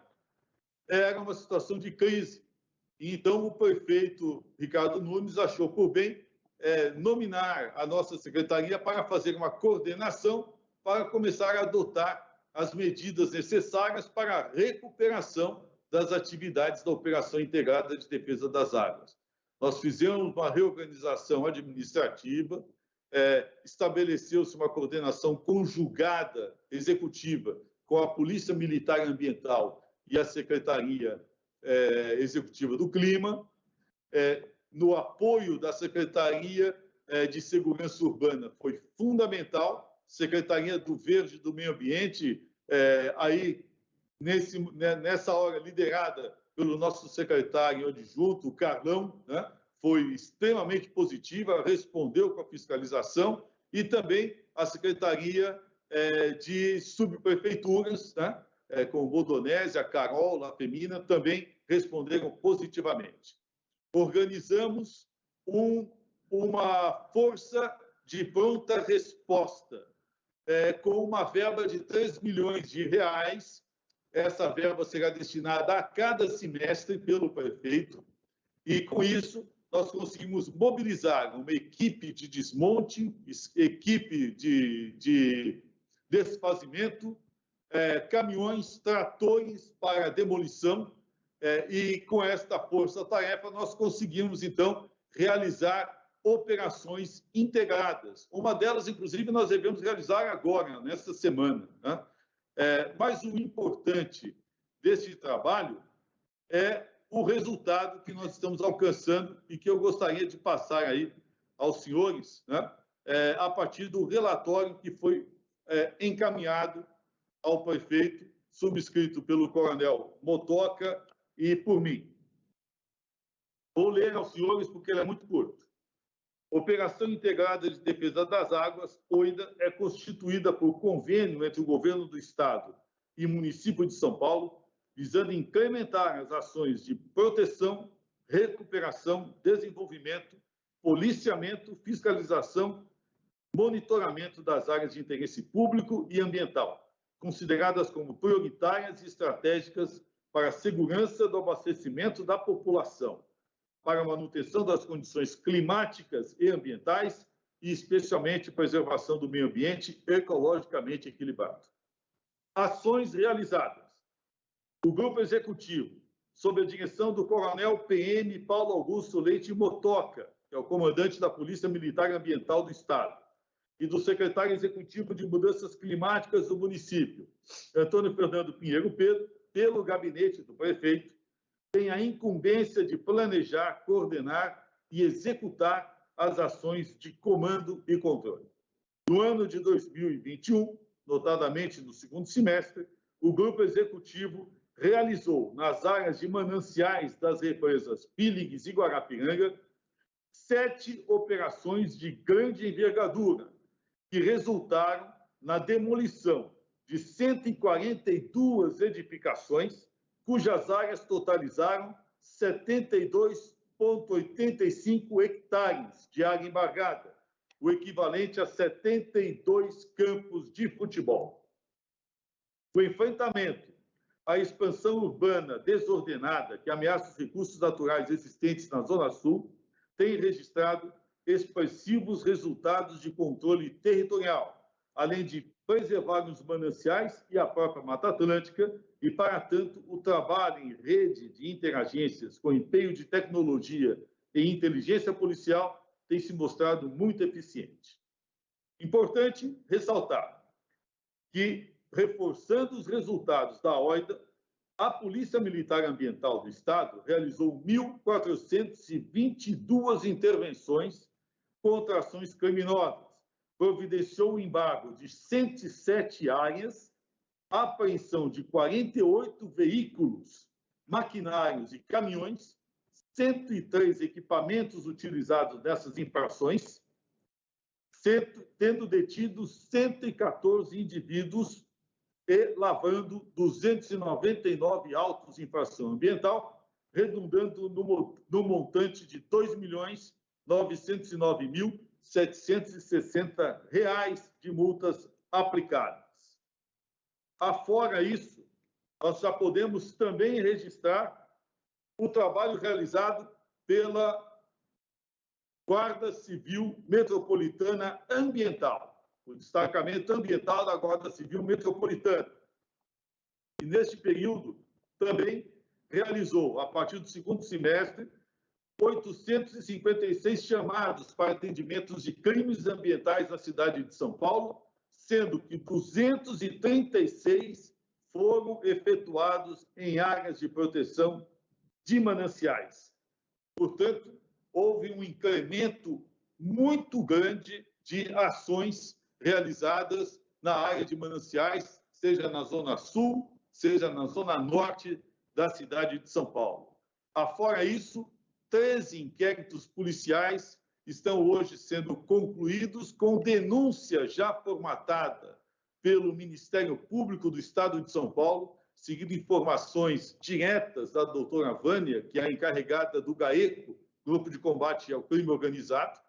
era uma situação de crise. E então, o prefeito Ricardo Nunes achou por bem nominar a nossa secretaria para fazer uma coordenação para começar a adotar as medidas necessárias para a recuperação das atividades da Operação Integrada de Defesa das Águas. Nós fizemos uma reorganização administrativa, estabeleceu-se uma coordenação conjugada executiva com a Polícia Militar Ambiental e a Secretaria Executiva do Clima, no apoio da Secretaria de Segurança Urbana, foi fundamental. Secretaria do Verde e do Meio Ambiente, aí nessa hora liderada pelo nosso secretário adjunto, o Carlão, né? Foi extremamente positiva, respondeu com a fiscalização, e também a Secretaria de Subprefeituras, né? Com o Bodonese, a Carol, a Femina, também responderam positivamente. Organizamos uma força de pronta resposta, com uma verba de 3 milhões de reais. Essa verba será destinada a cada semestre pelo prefeito, e com isso nós conseguimos mobilizar uma equipe de desmonte, equipe de desfazimento, caminhões, tratores para demolição, e com esta força-tarefa nós conseguimos, então, realizar operações integradas. Uma delas, inclusive, nós devemos realizar agora, nesta semana, né? Mas o importante desse trabalho é o resultado que nós estamos alcançando e que eu gostaria de passar aí aos senhores, né? A partir do relatório que foi encaminhado ao prefeito, subscrito pelo coronel Motoca e por mim. Vou ler aos senhores porque ele é muito curto. Operação Integrada de Defesa das Águas, OIDA, é constituída por convênio entre o Governo do Estado e o município de São Paulo, visando incrementar as ações de proteção, recuperação, desenvolvimento, policiamento, fiscalização, monitoramento das áreas de interesse público e ambiental, consideradas como prioritárias e estratégicas para a segurança do abastecimento da população, para a manutenção das condições climáticas e ambientais e, especialmente, preservação do meio ambiente ecologicamente equilibrado. Ações realizadas. O Grupo Executivo, sob a direção do Coronel PM Paulo Augusto Leite Motoca, que é o comandante da Polícia Militar Ambiental do Estado, e do Secretário Executivo de Mudanças Climáticas do município, Antônio Fernando Pinheiro Pedro, pelo gabinete do prefeito, tem a incumbência de planejar, coordenar e executar as ações de comando e controle. No ano de 2021, notadamente no segundo semestre, o Grupo Executivo realizou, nas áreas de mananciais das represas Píligues e Guarapiranga, 7 operações de grande envergadura, que resultaram na demolição de 142 edificações, cujas áreas totalizaram 72,85 hectares de área embargada, o equivalente a 72 campos de futebol. O enfrentamento à expansão urbana desordenada que ameaça os recursos naturais existentes na Zona Sul tem registrado expressivos resultados de controle territorial, além de preservar os mananciais e a própria Mata Atlântica, e, para tanto, o trabalho em rede de interagências com empenho de tecnologia e inteligência policial tem se mostrado muito eficiente. Importante ressaltar que, reforçando os resultados da OIDA, a Polícia Militar Ambiental do Estado realizou 1.422 intervenções contra ações criminosas, providenciou o embargo de 107 áreas, apreensão de 48 veículos, maquinários e caminhões, 103 equipamentos utilizados nessas infrações, tendo detido 114 indivíduos e lavrando 299 autos de infração ambiental, redundando no montante de R$ 2.909.760 de multas aplicadas. Afora isso, nós já podemos também registrar o trabalho realizado pela Guarda Civil Metropolitana Ambiental, o destacamento ambiental da Guarda Civil Metropolitana. E, neste período, também realizou, a partir do segundo semestre, 856 chamados para atendimentos de crimes ambientais na cidade de São Paulo, sendo que 236 foram efetuados em áreas de proteção de mananciais. Portanto, houve um incremento muito grande de ações realizadas na área de mananciais, seja na Zona Sul, seja na Zona Norte da cidade de São Paulo. Afora isso, 13 inquéritos policiais estão hoje sendo concluídos com denúncia já formatada pelo Ministério Público do Estado de São Paulo, seguindo informações diretas da doutora Vânia, que é a encarregada do GAECO, Grupo de Combate ao Crime Organizado,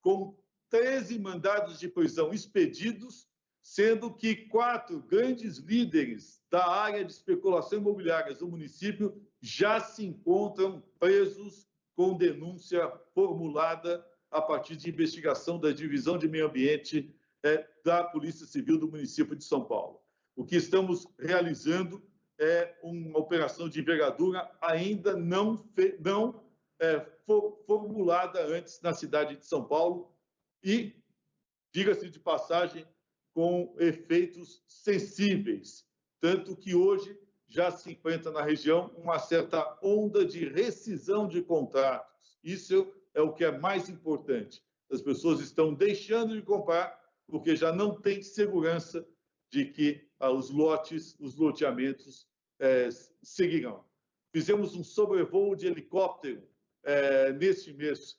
com 13 mandados de prisão expedidos, sendo que 4 grandes líderes da área de especulação imobiliária do município já se encontram presos com denúncia formulada a partir de investigação da Divisão de Meio Ambiente da Polícia Civil do município de São Paulo. O que estamos realizando é uma operação de envergadura ainda não formulada antes na cidade de São Paulo e, diga-se de passagem, com efeitos sensíveis, tanto que hoje já se enfrenta na região uma certa onda de rescisão de contratos. Isso é o que é mais importante. As pessoas estão deixando de comprar porque já não tem segurança de que os loteamentos seguirão. Fizemos um sobrevoo de helicóptero neste mês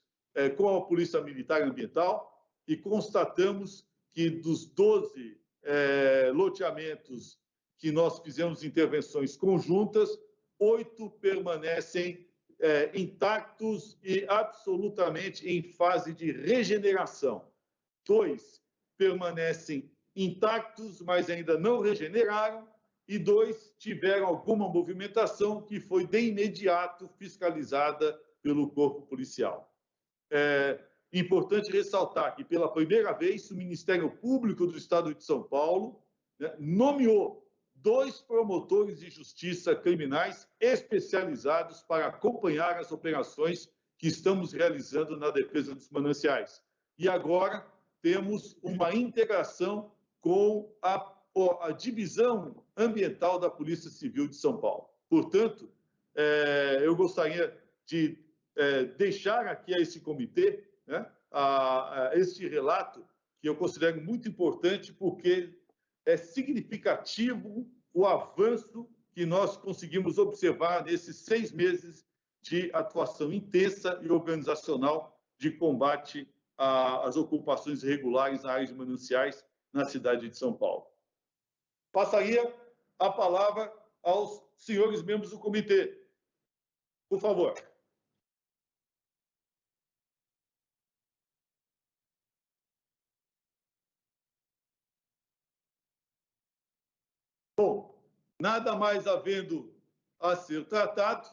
com a Polícia Militar Ambiental e constatamos que dos 12 loteamentos que nós fizemos intervenções conjuntas, 8 permanecem intactos e absolutamente em fase de regeneração. 2 permanecem intactos, mas ainda não regeneraram, e 2 tiveram alguma movimentação que foi de imediato fiscalizada pelo Corpo Policial. Importante ressaltar que, pela primeira vez, o Ministério Público do Estado de São Paulo nomeou 2 promotores de justiça criminais especializados para acompanhar as operações que estamos realizando na defesa dos mananciais. E agora temos uma integração com a Divisão Ambiental da Polícia Civil de São Paulo. Portanto, eu gostaria de deixar aqui a esse comitê este relato, que eu considero muito importante, porque é significativo o avanço que nós conseguimos observar nesses 6 meses de atuação intensa e organizacional de combate às ocupações irregulares na área de mananciais na cidade de São Paulo. Passaria a palavra aos senhores membros do comitê. Por favor. Bom, nada mais havendo a ser tratado,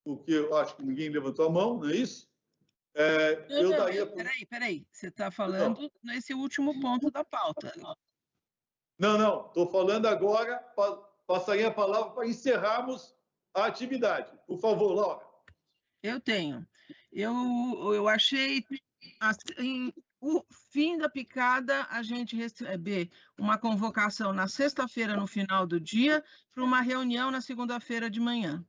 porque eu acho que ninguém levantou a mão, não é isso? Eu daria... Peraí. Você está falando nesse último ponto da pauta. Não. Estou falando agora, passaria a palavra para encerrarmos a atividade. Por favor, Laura. Eu tenho. Eu achei, assim, o fim da picada, a gente receber uma convocação na sexta-feira, no final do dia, para uma reunião na segunda-feira de manhã.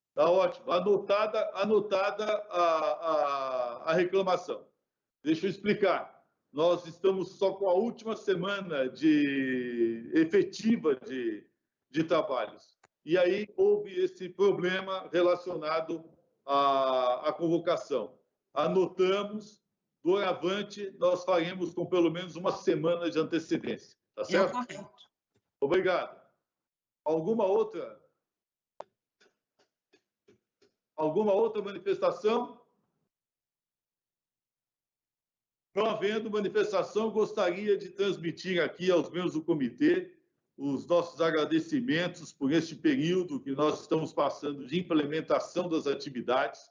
Está ótimo. Anotada a reclamação. Deixa eu explicar. Nós estamos só com a última semana efetiva de trabalhos. E aí houve esse problema relacionado à convocação. Anotamos, doravante, nós faremos com pelo menos uma semana de antecedência. Tá certo? Correto. Obrigado. Alguma outra manifestação? Não havendo manifestação, gostaria de transmitir aqui aos membros do comitê os nossos agradecimentos por este período que nós estamos passando de implementação das atividades.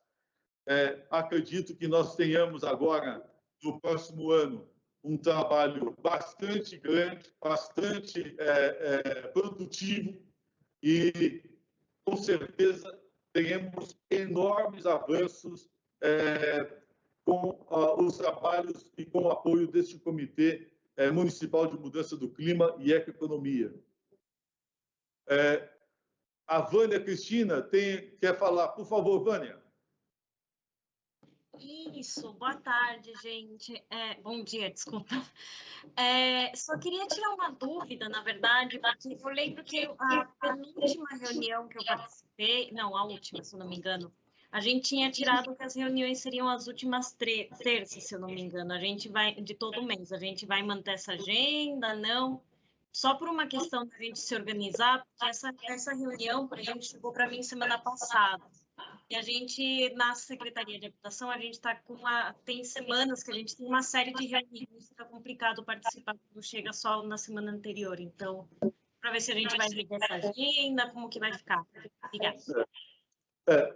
Acredito que nós tenhamos agora, no próximo ano, um trabalho bastante grande, bastante produtivo e, com certeza, teremos enormes avanços com os trabalhos e com o apoio deste Comitê Municipal de Mudança do Clima e Ecoeconomia. a Vânia Cristina quer falar. Por favor, Vânia. Isso, boa tarde, gente. Bom dia, desculpa. Só queria tirar uma dúvida, na verdade, porque eu lembro que a penúltima reunião que eu participei, não, a última, se eu não me engano, a gente tinha tirado que as reuniões seriam as últimas terças, se eu não me engano. A gente vai, de todo mês, a gente vai manter essa agenda, não? Só por uma questão da gente se organizar, porque essa reunião, por exemplo, chegou para mim semana passada. E a gente, na Secretaria de Habitação, a gente está com tem semanas que a gente tem uma série de reuniões, fica complicado participar quando chega só na semana anterior. Então, para ver se a gente vai rever essa agenda, como que vai ficar. Obrigada.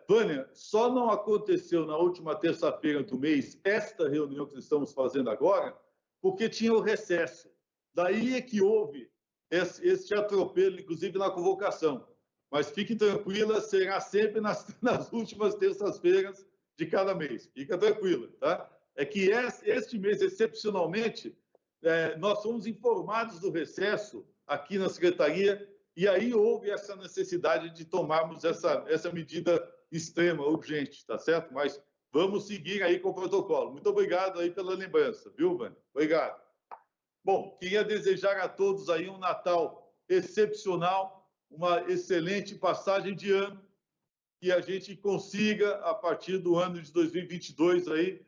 Vânia, só não aconteceu na última terça-feira do mês esta reunião que estamos fazendo agora, porque tinha o recesso. Daí é que houve esse atropelo, inclusive na convocação. Mas fiquem tranquilas, será sempre nas últimas terças-feiras de cada mês. Fica tranquila, tá? É que este mês, excepcionalmente, nós fomos informados do recesso aqui na Secretaria e aí houve essa necessidade de tomarmos essa medida extrema, urgente, tá certo? Mas vamos seguir aí com o protocolo. Muito obrigado aí pela lembrança, viu, Vânia? Obrigado. Bom, queria desejar a todos aí um Natal excepcional, uma excelente passagem de ano, que a gente consiga, a partir do ano de 2022, aí,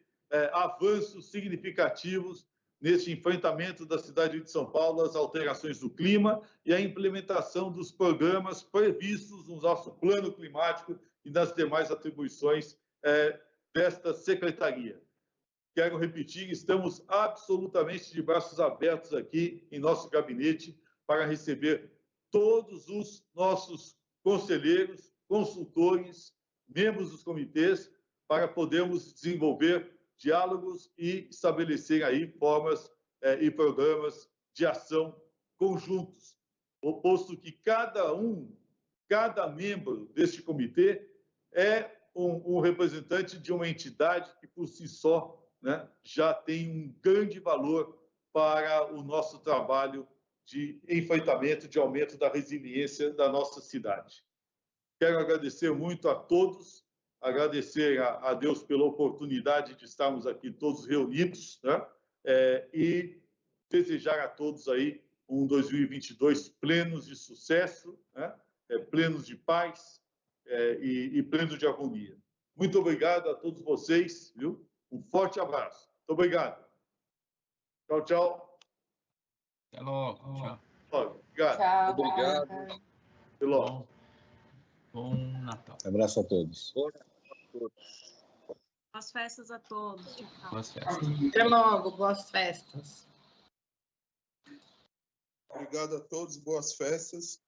avanços significativos nesse enfrentamento da cidade de São Paulo às alterações do clima e a implementação dos programas previstos no nosso plano climático e nas demais atribuições desta secretaria. Quero repetir, estamos absolutamente de braços abertos aqui em nosso gabinete para receber todos os nossos conselheiros, consultores, membros dos comitês, para podermos desenvolver diálogos e estabelecer aí formas e programas de ação conjuntos, posto que cada membro deste comitê é um representante de uma entidade que, por si só, né, já tem um grande valor para o nosso trabalho de enfrentamento, de aumento da resiliência da nossa cidade. Quero agradecer muito a todos, agradecer a Deus pela oportunidade de estarmos aqui todos reunidos, né? E desejar a todos aí um 2022 plenos de sucesso, né? Plenos de paz e plenos de harmonia. Muito obrigado a todos vocês, viu? Um forte abraço. Muito obrigado. Tchau, tchau. Até logo. Tchau. Obrigado. Tchau. Obrigado. Até logo. Bom Natal. Abraço a todos. Boas festas a todos. Tchau. Boas festas. Até logo. Boas festas. Obrigado a todos. Boas festas.